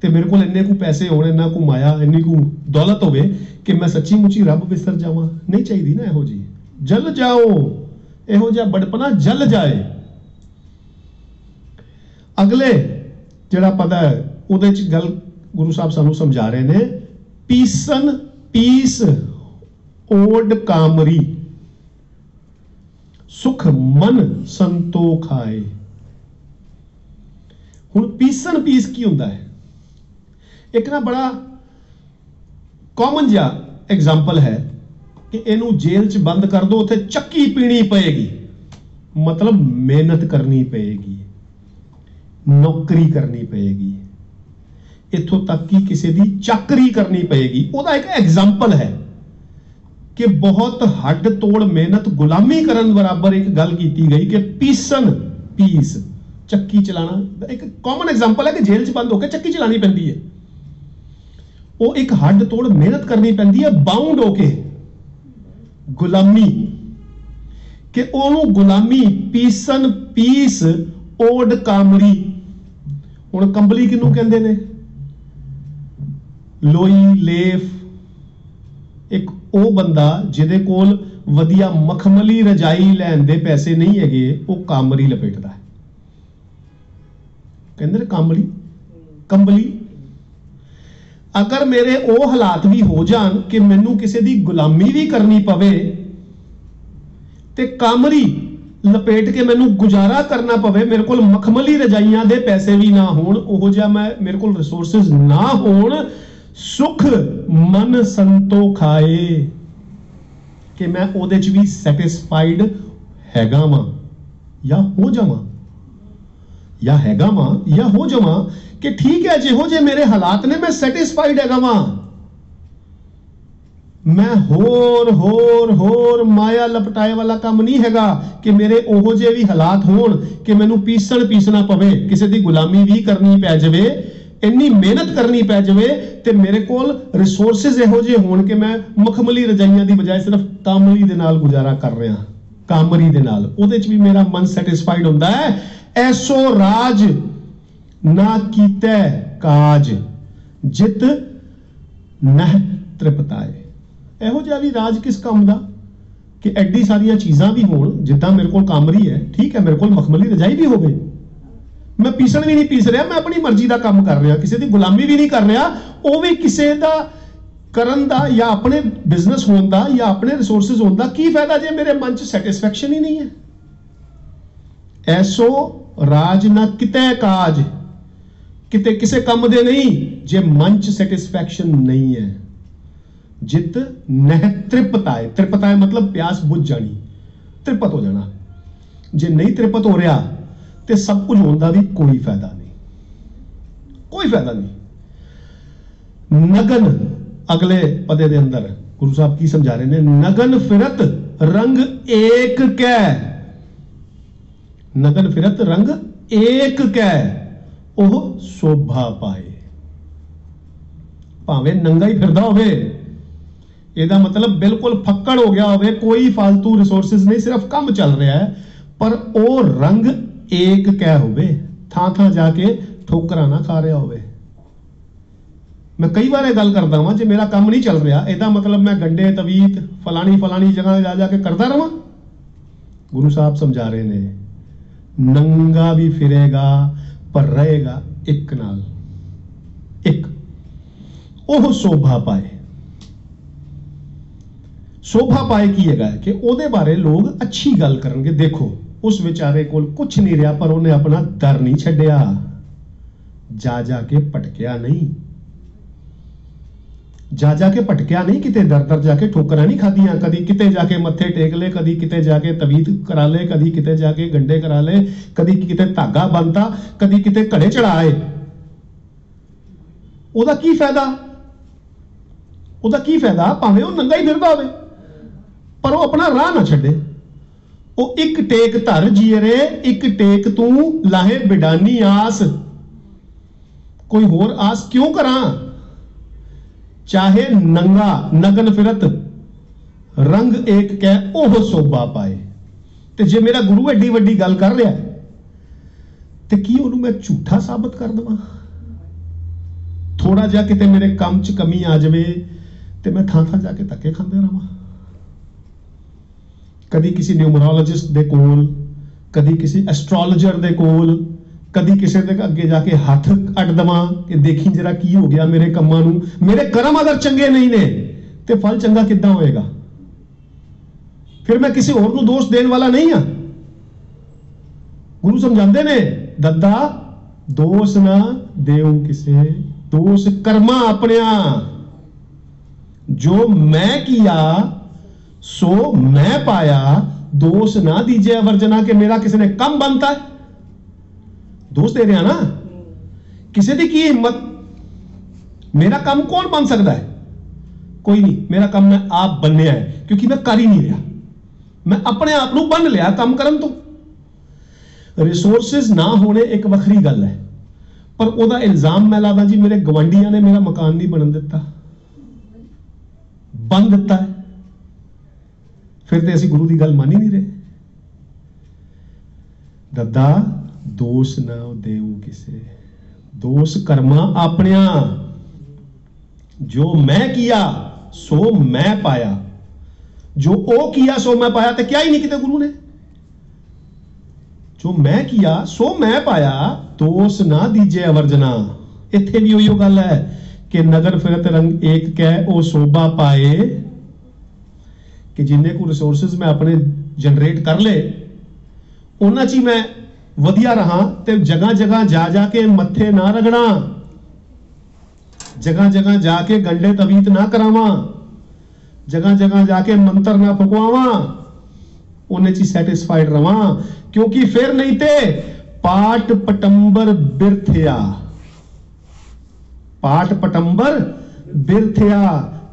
ਤੇ ਮੇਰੇ ਕੋਲ ਇੰਨੇ ਕੁ ਪੈਸੇ ਹੋਣ, ਇੰਨਾ ਕੁ ਮਾਇਆ, ਇੰਨੀ ਕੁ ਦੌਲਤ ਹੋਵੇ ਕਿ ਮੈਂ ਸੱਚੀ ਮੁੱਚੀ ਰੱਬ ਵਿਸਰ ਜਾਵਾਂ, ਨਹੀਂ ਚਾਹੀਦੀ ਨਾ ਇਹੋ ਜੀ। ਜਲ ਜਾਓ ਇਹੋ ਜਿਹਾ ਬੜਪਨਾ ਜਲ ਜਾਏ। ਅਗਲੇ ਜਿਹੜਾ ਪਦਾ ਹੈ ਉਹਦੇ ਚ ਗੱਲ ਗੁਰੂ ਸਾਹਿਬ ਸਾਨੂੰ ਸਮਝਾ ਰਹੇ ਨੇ, ਪੀਸਨ ਪੀਸ ਓਡ ਕਾਮਰੀ ਸੁਖ ਮਨ ਸੰਤੋਖ ਆਏ। ਹੁਣ ਪੀਸਨ ਪੀਸ ਕੀ ਹੁੰਦਾ ਹੈ? ਇੱਕ ਨਾ ਬੜਾ ਕਾਮਨ ਜਿਹਾ ਐਗਜ਼ਾਮਪਲ ਹੈ ਕਿ ਇਹਨੂੰ ਜੇਲ੍ਹ 'ਚ ਬੰਦ ਕਰ ਦੋ, ਉੱਥੇ ਚੱਕੀ ਪੀਣੀ ਪਏਗੀ, ਮਤਲਬ ਮਿਹਨਤ ਕਰਨੀ ਪਏਗੀ, ਨੌਕਰੀ ਕਰਨੀ ਪਏਗੀ, ਇੱਥੋਂ ਤੱਕ ਕਿ ਕਿਸੇ ਦੀ ਚਾਕਰੀ ਕਰਨੀ ਪਏਗੀ। ਉਹਦਾ ਇੱਕ ਐਗਜ਼ਾਮਪਲ ਹੈ ਕਿ ਬਹੁਤ ਹੱਡ ਤੋੜ ਮਿਹਨਤ, ਗੁਲਾਮੀ ਕਰਨ ਬਰਾਬਰ ਇੱਕ ਗੱਲ ਕੀਤੀ ਗਈ ਕਿ ਪੀਸਨ ਪੀਸ, ਚੱਕੀ ਚਲਾਣਾ। ਇੱਕ ਕਾਮਨ ਐਗਜ਼ਾਮਪਲ ਹੈ ਕਿ ਜੇਲ੍ਹ 'ਚ ਬੰਦ ਹੋ ਕੇ ਚੱਕੀ ਚਲਾਣੀ ਪੈਂਦੀ ਹੈ। ਉਹ ਇੱਕ ਹੱਡ ਤੋੜ ਮਿਹਨਤ ਕਰਨੀ ਪੈਂਦੀ ਹੈ, ਬਾਉਂਡ ਹੋ ਕੇ, ਗੁਲਾਮੀ। ਕਿ ਉਹਨੂੰ ਗੁਲਾਮੀ, ਪੀਸਨ ਪੀਸ ਓਡ ਕਾਮਰੀ। ਹੁਣ ਕੰਬਲੀ ਕਿਹਨੂੰ ਕਹਿੰਦੇ ਨੇ? ਲੋਈ, ਲੇਫ। ਇੱਕ ਉਹ ਬੰਦਾ ਜਿਹਦੇ ਕੋਲ ਵਧੀਆ ਮਖਮਲੀ ਰਜਾਈ ਲੈਣ ਦੇ ਪੈਸੇ ਨਹੀਂ ਹੈਗੇ, ਉਹ ਕਾਮਰੀ ਲਪੇਟਦਾ ਹੈ। ਕਹਿੰਦੇ ਨੇ ਕਾਮਲੀ, ਕੰਬਲੀ। ਅਗਰ ਮੇਰੇ ਉਹ ਹਾਲਾਤ ਵੀ ਹੋ ਜਾਣ ਕਿ ਮੈਨੂੰ ਕਿਸੇ ਦੀ ਗੁਲਾਮੀ ਵੀ ਕਰਨੀ ਪਵੇ ਤੇ ਕਾਮਰੀ ਲਪੇਟ ਕੇ ਮੈਨੂੰ ਗੁਜ਼ਾਰਾ ਕਰਨਾ ਪਵੇ, ਮੇਰੇ ਕੋਲ ਮਖਮਲੀ ਰਜਾਈਆਂ ਦੇ ਪੈਸੇ ਵੀ ਨਾ ਹੋਣ, ਉਹੋ ਜਿਹਾ ਮੇਰੇ ਕੋਲ ਰਿਸੋਰਸਸ ਨਾ ਹੋਣ, ਸੁਖ ਮਨ ਸੰਤੋਖ ਆਏ, ਕਿ ਮੈਂ ਉਹਦੇ ਚ ਵੀ ਸੈਟਿਸਫਾਈਡ ਹੈਗਾ ਵਾਂ ਜਾਂ ਹੋ ਜਾਵਾਂ, ਜਾਂ ਹੈਗਾ ਵਾਂ ਜਾਂ ਹੋ ਜਾਵਾਂ, ਕਿ ਠੀਕ ਹੈ ਜਿਹੋ ਜਿਹੇ ਮੇਰੇ ਹਾਲਾਤ ਨੇ ਮੈਂ ਸੈਟਿਸਫਾਈਡ ਹੈਗਾ ਵਾਂ। ਮੈਂ ਹੋਰ ਮਾਇਆ ਲਪਟਾਏ ਵਾਲਾ ਕੰਮ ਨਹੀਂ ਹੈਗਾ ਕਿ ਮੇਰੇ ਉਹੋ ਜਿਹੇ ਵੀ ਹਾਲਾਤ ਹੋਣ ਕਿ ਮੈਨੂੰ ਪੀਸਣਾ ਪਵੇ, ਕਿਸੇ ਦੀ ਗੁਲਾਮੀ ਵੀ ਕਰਨੀ ਪੈ ਜਾਵੇ, ਇੰਨੀ ਮਿਹਨਤ ਕਰਨੀ ਪੈ ਜਾਵੇ ਤੇ ਮੇਰੇ ਕੋਲ ਰਿਸੋਰਸਸ ਇਹੋ ਜਿਹੇ ਹੋਣ ਕਿ ਮੈਂ ਮਖਮਲੀ ਰਜਾਈਆਂ ਦੀ ਬਜਾਏ ਸਿਰਫ ਕਾਮਲੀ ਦੇ ਨਾਲ ਗੁਜ਼ਾਰਾ ਕਰ ਰਿਹਾ, ਕਾਮਰੀ ਦੇ ਨਾਲ, ਉਹਦੇ ਚ ਵੀ ਮੇਰਾ ਮਨ ਸੈਟਿਸਫਾਈਡ ਹੁੰਦਾ ਹੈ। ਐਸੋ ਰਾਜ ਨਾ ਕੀਤੇ ਕਾਜ ਜਿਤ ਨਹਿ ਤ੍ਰਿਪਤਾਏ। ਇਹੋ ਜਿਹਾ ਵੀ ਰਾਜ ਕਿਸ ਕੰਮ ਦਾ ਕਿ ਐਡੀ ਸਾਰੀਆਂ ਚੀਜ਼ਾਂ ਵੀ ਹੋਣ, ਜਿੱਦਾਂ ਮੇਰੇ ਕੋਲ ਕਾਮਰੀ ਹੈ, ਠੀਕ ਹੈ, ਮੇਰੇ ਕੋਲ ਮਖਮਲੀ ਰਜਾਈ ਵੀ ਹੋਵੇ, मैं पीसण भी नहीं पीस रहा, मैं अपनी मर्जी का काम कर रहा, किसी की गुलामी भी नहीं कर रहा, वो भी किसी का करन दा या अपने बिजनेस होने का या अपने रिसोर्सिस होने का की फायदा जे मेरे मन च सैटिस्फैक्शन ही नहीं है। ऐसो राज ना किते काज, किते किसे काम दे नहीं जे मन च सैटिस्फैक्शन नहीं है। जित नह तृप्ताए, तृप्ताए मतलब प्यास बुझ जानी, तृप्त हो जाना। जे नहीं तृप्त हो रहा तो सब कुछ होने का भी कोई फायदा नहीं, कोई फायदा नहीं। नगन अगले पदे दे अंदर गुरु साहब की समझा रहे ने, नगन फिरत रंग एक कै, नगन फिरत रंग एक कै ओह शोभा पाए। भावे नंगा ही फिरदा होवे, ਇਹਦਾ मतलब बिल्कुल फक्कड़ हो गया होवे, कोई फालतू रिसोर्सेज नहीं, सिर्फ काम चल रहा है, पर वो रंग एक कै होवे, थां थां जाके ठोकरा ना खा रहा होवे। मैं कई बार गल करता हाँ, जो मेरा काम नहीं चल रहा ਇਹਦਾ मतलब मैं गंडे तवीत फलानी फलानी जगह जा जाके करता रहा। गुरु साहब समझा रहे ने, नंगा भी फिरेगा पर रहेगा एक नाल, एक ओह शोभा पाए। शोभा पाए की है कि ਉਹਦੇ बारे लोग अच्छी गल करनगे। देखो उस बेचारे कोल कुछ नहीं रहा, पर उन्हें अपना डर नहीं छड्डिया, जा जाके भटकिया नहीं, जा जाके भटकिया नहीं, किते दर दर जाके ठोकरा नहीं खादियां, कदी किते जाके मत्थे टेक ले, कदी किते जाके तवीत करा ले, कदी किते जाके गंडे करा ले, कदी किते धागा बनता, कदी किते घड़े चढ़ाए। ਉਹਦਾ ਕੀ फायदा, ਉਹਦਾ ਕੀ फायदा, ਭਾਵੇਂ ਉਹ ਨੰਗਾ ਹੀ ਫਿਰਦਾ ਹੋਵੇ, पर वो अपना राह ना छे। वो एक टेक धर जिए रे, एक टेक तू लाहे बिडानी आस, कोई होर आस क्यों करा। चाहे नंगा नगन फिरत रंग एक कह ओह शोभा पाए। ते जे मेरा गुरु एडी वड्डी गल कर रहा है ते की उन्होंने मैं झूठा साबित कर देवां। थोड़ा जा किते मेरे काम च कमी आ जाए ते मैं थां थां जाके धक्के खांदे रहां, कदी किसी न्यूमरोलॉजिस्ट दे कोल, कदी किसी एस्ट्रोलॉजर दे कोल, कदी किसी दे अगे जाके हाथ अड दवां कि देखी जरा की हो गया मेरे कम्मां नूं। मेरे कर्म अगर चंगे नहीं ने ते फल चंगा किद्दां होएगा। फिर मैं किसी होर नूं दोष देने वाला नहीं हां। गुरु समझांदे ने, दद्दा दोष ना देऊ किसे, दोष कर्मा अपनिया, जो मैं किया सो मैं पाया, दोष ना दीजिए वर्जना के मेरा किसी ने कम बनता है। दोष दे रहा ना, किसी की हिम्मत, मेरा काम कौन बन सकता है, कोई नहीं। मेरा काम मैं आप बनने है, क्योंकि मैं कर ही नहीं रहा, मैं अपने आप को बन लिया काम करन तो। रिसोर्सेज ना होने एक वखरी गल है, पर ओदा इल्जाम मैं लादा जी मेरे गवांढियां ने मेरा मकान नहीं बनन दिता, बन दिता है, फिर तो असीं गुरु की गल मान ही नहीं रहे। दद्दा दोष ना देऊ किसे, दोष कर्मा अपनिया, जो मैं किया सो मैं पाया, जो ओ किया सो मैं पाया। तो क्या ही नहीं किते गुरु ने, जो मैं किया सो मैं पाया, दोष ना दीजे अवर्जना। इत्थे भी उही गल है कि नगर फिरत रंग एक कह ओ शोभा पाए, कि जिन्ने को रिसोर्सेज मैं अपने जनरेट कर ले उन्ना ची मैं वधिया रहा, ते जगह जगह जा जाके मत्थे ना रगड़ा, जगह जगह जाके गंडे तवीत ना करावा, जगह जगह जाके मंत्र ना फुकवावा, उन्हें ची सैटिस्फाइड रहा। क्योंकि फिर नहीं ते पाट पटंबर बिरथिया, पाट पटंबर बिरथिया,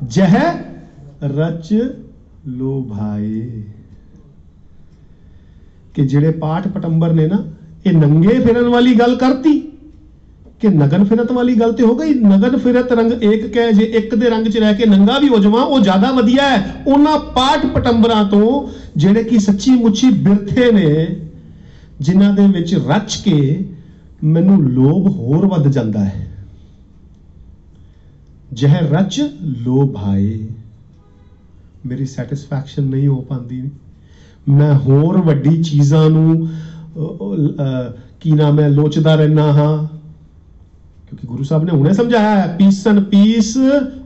जह रच लो भाई। कि जेड़े पाठ पटंबर ने ना, ये नंगे फिरन वाली गल करती कि नगन फिरत वाली गल तो हो गई। नगन फिरत रंग एक कह, जे एक दे रंग च रह के नंगा भी हो जावां वो ज्यादा वधिया है उन्हां पाठ पटंबरां तो जेड़े कि सच्ची मुच्ची बिरथे ने, जिन्हां दे विच रच के मैनू लोभ होर वध जांदा है। जह रच लो भाई, मेरी सैटिस्फैक्शन नहीं हो पाती, मैं होर वड्डी चीज़ां नूं की नाम है लोचदा रहना हाँ, क्योंकि गुरु साहब ने उन्हें समझाया है पीसन पीस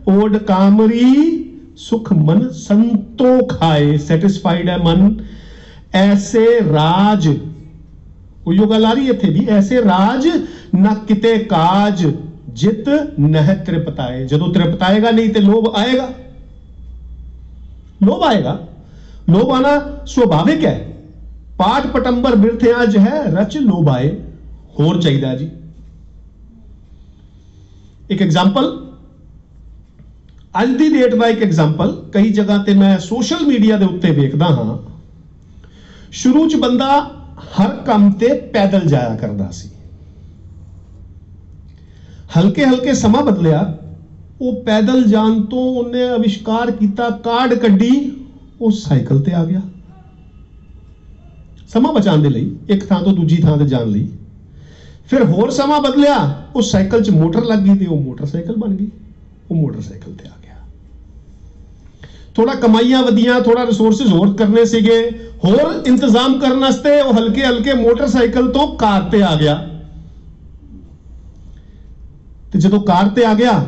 ओड कामरी सुख मन संतोखाए, सेटिस्फाइड है मन, ऐसे राज उयो गल आ रही है थे भी, ऐसे राज ना किते काज जित नह त्रिपताए। जदों त्रिपताएगा नहीं तो लोभ आएगा, लोभ आएगा, लोभ आना स्वाभाविक है। पाठ पटंबर बिरथिया जो है रच लोभ आए, होर चाहिए जी। एक एग्जाम्पल अज दी डेट का, एक एग्जाम्पल कई जगह ते मैं सोशल मीडिया के उत्ते देखदा हाँ। शुरू च बंदा हर काम ते पैदल जाया करदा सी, हल्के हल्के समा बदलिया, वो पैदल जान तो उन्हें आविष्कार किया, कार्ड कड्डी, वो साइकिल ते आ गया समा बचाने दे लई, एक थां तो दूजी थां ते जान लई। फिर होर समा बदलिया, उस साइकिल च मोटर लग गई तो वो मोटरसाइकिल बन गई, वो मोटरसाइकिल ते आ गया। थोड़ा कमाइयां वधियां, थोड़ा रिसोर्सेज होर करने सीगे, होर इंतजाम करने वास्ते वो हल्के हल्के मोटरसाइकिल तो कार ते आ गया। तो जो कार ते आ गया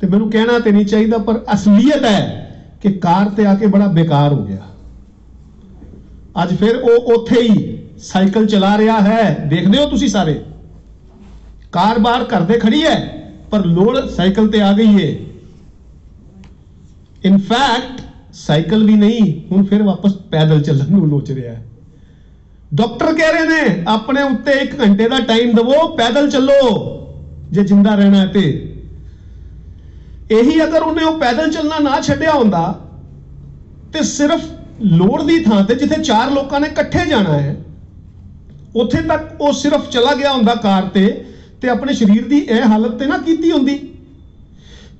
तो मैनू कहना तो नहीं चाहिए, पर असलीयत है कि कार ते आके बड़ा बेकार हो गया। अज फिर वो उथे ही साइकिल चला रहा है, देखते हो तुसी सारे, कार बाहर घर दे खड़ी है पर लोड़ साइकिल ते आ गई है। इनफैक्ट साइकिल भी नहीं, हुण फिर वापस पैदल चलण नूं लोच रहा है। डॉक्टर कह रहे ने अपने उत्ते 1 घंटे का टाइम दवो, पैदल चलो जे जिंदा रहना है। यही अगर उन्हें वो पैदल चलना ना छड्डिया हुंदा ते सिर्फ लोड़ दी थां ते जिथे 4 लोगों ने इकट्ठे जाना है उत्थे तक वो सिर्फ चला गया हुंदा कार ते अपने शरीर की यह हालत ते ना कीती हुंदी।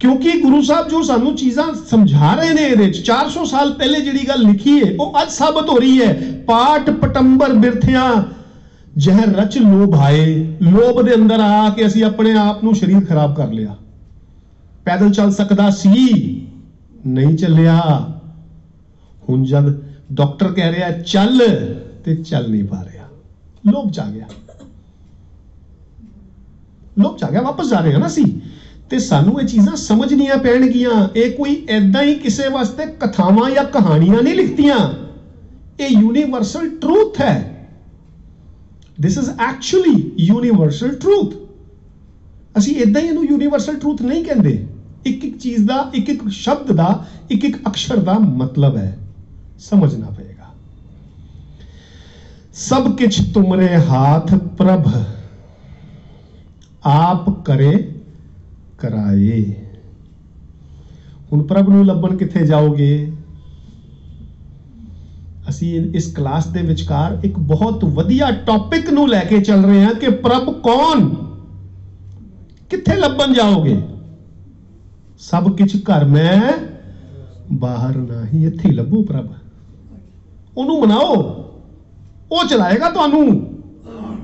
क्योंकि गुरु साहब जो सानू चीज़ां समझा रहे ने, ये 400 साल पहले जिहड़ी गल लिखी है वो अज साबित हो रही है। पाठ पटंबर बिरथिया जह रच लोभ आए, लोभ दे अंदर आ के असी अपने आप नू शरीर खराब कर लिया। पैदल चल सकदा सी, नहीं चलिया। हुण जब डॉक्टर कह रहा चल ते चल नहीं पा रहा, लोभ जा गया, लोभ जा गया। वापस जा रहे हैं ना सी, ते सानू ये चीज़ां समझनियां पैणगियां। ये कोई ऐदां ही किसी वास्ते कथावां या कहानियां नहीं लिखतियां, ये यूनिवर्सल ट्रूथ है। This is actually universal truth. असी ऐदां ही इहनूं यूनिवर्सल ट्रूथ नहीं कहंदे। एक एक चीज़ दा, एक एक शब्द दा, एक एक अक्षर दा मतलब है, समझना पड़ेगा। सब किछ तुमरे हाथ प्रभ आप करे कराए। हुण प्रभ नूं लभण किथे जाओगे? असी इस क्लास दे विचकार एक बहुत वधिया टॉपिक नूं लैके चल रहे हैं कि प्रभ कौन, किथे लभण जाओगे? सब किछ घर में बाहर नहीं, इत्थे लभो प्रभ। ओनू मनाओ, वो चलाएगा तुहानू।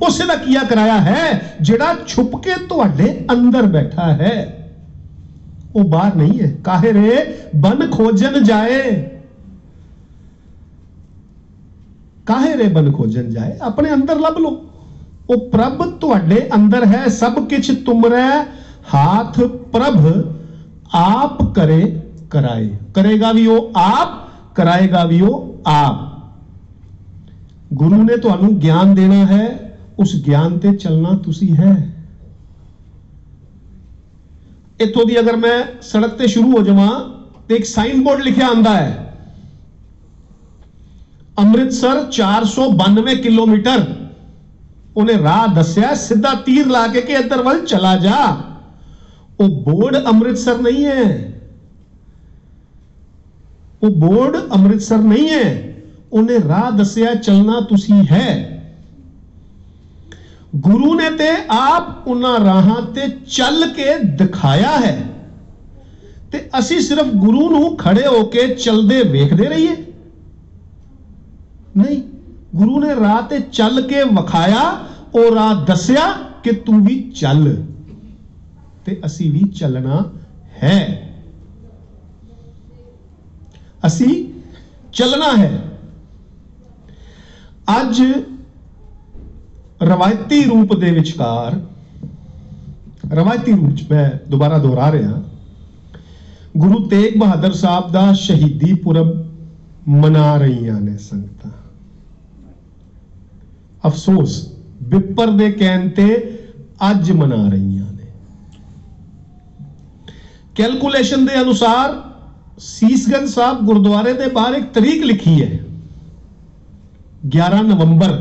उसे दा किया कराया है जिहड़ा छुप के तुहाडे अंदर बैठा है, वो बाहर नहीं है। काहे रे बन खोजन जाए, काहे रे बन खोजन जाए, अपने अंदर लभ लो। वो प्रभ तुहाडे अंदर है। सब किछ तुमरे हाथ प्रभ आप करे कराए। करेगा भी वो आप, कराएगा भी वो आप। गुरु ने तुहानू ज्ञान देना है, उस ज्ञान ते चलना तुसी है। इत्थों दी अगर मैं सड़क ते शुरू हो जावां तो एक साइन बोर्ड लिखा आंदा है, अमृतसर 492 किलोमीटर। उन्हें राह दस्या, सीधा तीर ला के इधर वल चला जा। वो बोर्ड अमृतसर नहीं है, वो बोर्ड अमृतसर नहीं है। उन्हें राह दस्या, चलना तुसी है। गुरु ने ते आप उन्हां राहां ते चल के दिखाया है, ते असी सिर्फ गुरु नूं खड़े होके चलदे वेखदे रहिए? नहीं, गुरु ने राह ते चल के विखाया, और राह दस्या कि तू भी चल, ते असी भी चलना है। असी चलना है। अज रवायती रूप दे विचकार, रवायती रूप च मैं दोबारा दोहरा रहा, गुरु तेग बहादुर साहब दा शहीदी पुरब मना रही ने संगतां। अफसोस बिपर दे कहण ते अज मना रही ने। कैलकुलेशन के अनुसार सीसगंज साहब गुरुद्वारे के बाहर एक तरीक लिखी है 11 नवंबर।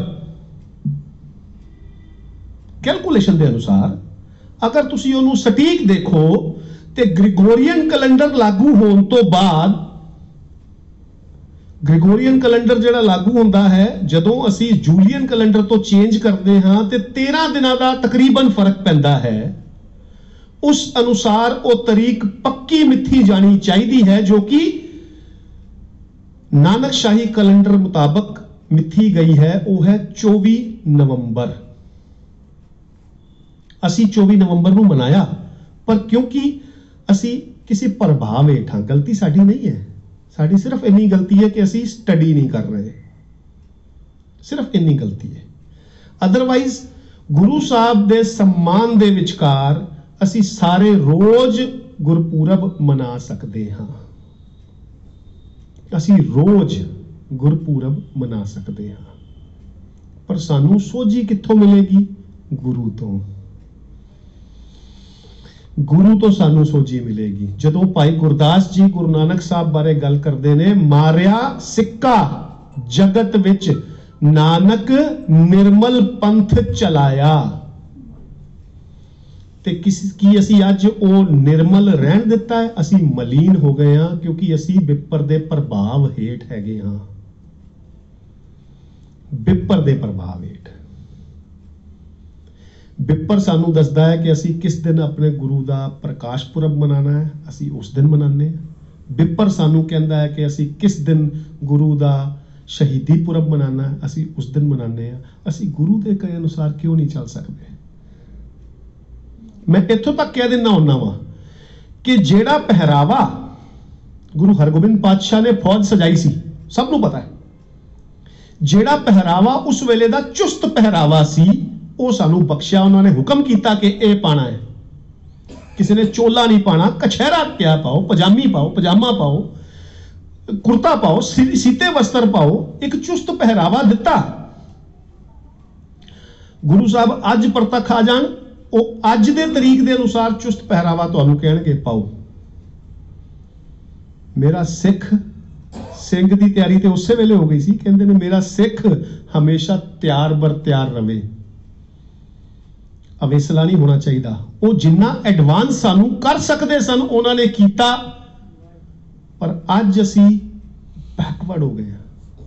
कैलकुलेशन के अनुसार अगर तुसी उन्होंने सटीक देखो तो ग्रिगोरियन कैलेंडर लागू होने तो बाद, ग्रिगोरियन कैलेंडर जिहड़ा लागू होंदा है जदों असी जूलियन कैलेंडर तो चेंज करते हाँ तो 13 दिनों का तकरीबन फर्क पैंदा है। उस अनुसार वो तरीक पक्की मिथी जानी चाहिए है जो कि नानक शाही कैलेंडर मुताबिक मिथी गई है, वो है 24 नवंबर। असी 24 नवंबर को मनाया, पर क्योंकि असी किसी प्रभाव हेठ हाँ, गलती साडी नहीं है, साडी सिर्फ इन्नी गलती है कि असी स्टडी नहीं कर रहे, सिर्फ इन्नी गलती है। अदरवाइज गुरु साहब दे सम्मान दे विचकार असी सारे रोज गुरपुरब मना सकते हाँ, असी रोज गुरपुरब मना सकते हाँ, पर सानू सोझी कित्थों मिलेगी? गुरु तो, गुरु तो सानू सोझी मिलेगी। जदों भाई गुरदास जी गुरु नानक साहब बारे गल करते ने, मारिया सिक्का जगत विच नानक निर्मल पंथ चलाया, ते की असी अज ओ निर्मल रहन दिता है? असी मलीन हो गए हाँ, क्योंकि असी बिपर दे प्रभाव हेठ हैगे हाँ, बिपर दे प्रभाव हेठ। बिपर सानू दसदा है कि असी किस दिन अपने गुरु का प्रकाश पुरब मनाना है, असी उस दिन मनाने। बिपर सानू कहता है कि असी किस दिन गुरु का शहीदी पुरब मनाना है, असी उस दिन मनाने। असी गुरु के कहे अनुसार क्यों नहीं चल सकते? मैं इत्थों तक कह देना हुन्ना वा कि जेड़ा पहरावा गुरु हरगोबिंद पातशाह ने फौज सजाई सी, सबनों पता है, जेड़ा पहरावा उस वेले दा चुस्त पहरावा सी, वो सानू बख्शिया। उन्होंने हुक्म किया कि यह पाना है, किसी ने चोला नहीं पाना, कछहरा क्या पाओ, पजामी पाओ, पजामा पाओ, कुर्ता पाओ, सीते वस्त्र पाओ, एक चुस्त पहरावा दिता। गुरु साहब अज परतख आ जान, वो अज दे तरीक दे अनुसार चुस्त पहरावा तुहानू कहणगे पाओ। मेरा सिख सिंह की तैयारी तो उस वेले हो गई सी, कहते ने मेरा सिख हमेशा तैयार बर तैयार रवे, अवेसला नहीं होना चाहिए। वो जिन्ना एडवांस सानू कर सकते सन उन्होंने किया, पर अज असी बैकवर्ड हो गए।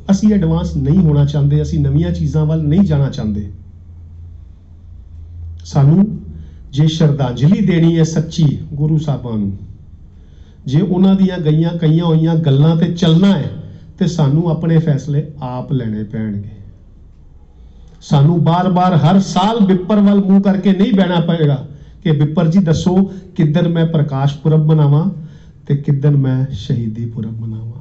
असी एडवांस नहीं होना चाहते, असी नवीं चीज़ों वाल नहीं जाना चाहते। सानू जे श्रद्धांजलि देनी है सच्ची गुरु साहबां नूं, जे उन्हां दीयां गईयां कईयां होईयां गल्लां ते चलना है, तो सानू अपने फैसले आप लेने पैणगे। सानू बार बार हर साल बिपर वाल मुंह करके नहीं बहना पड़ेगा कि बिपर जी दसो किदन मैं प्रकाश पुरब मनावा ते किदन मैं शहीदी पुरब मनावा।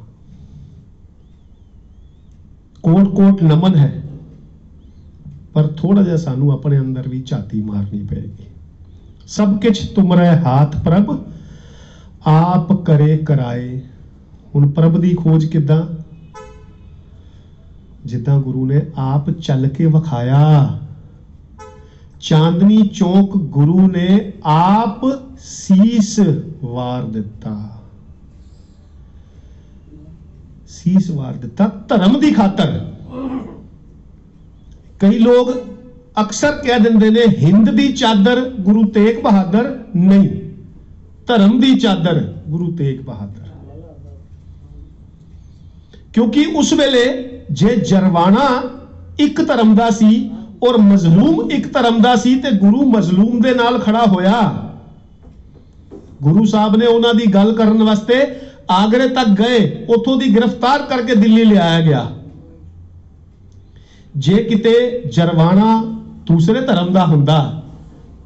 कोट कोट नमन है, पर थोड़ा जा सानू अपने अंदर भी झाती मारनी पड़ेगी। सब किछ तुमरे हाथ प्रभ आप करे कराए। हुण प्रभ दी खोज किदां? जिद्दां गुरु ने आप चल के विखाया। चांदनी चौक गुरु ने आप सीस वार दिता, सीस वार दिता धर्म की खातर। कई लोग अक्सर कह देंगे ने हिंद की चादर गुरु तेग बहादुर, नहीं, धर्म की चादर गुरु तेग बहादुर। क्योंकि उस वेले जे जरवाना एक धर्म का सी और मजलूम एक धर्म का सी, ते गुरु मजलूम दे नाल खड़ा होया। गुरु साहब ने उन्हां दी गल करन वास्ते आगरे तक गए, उथों दी गिरफ्तार करके दिल्ली ले आया गया। जे किते जरवाना दूसरे धर्म का हुंदा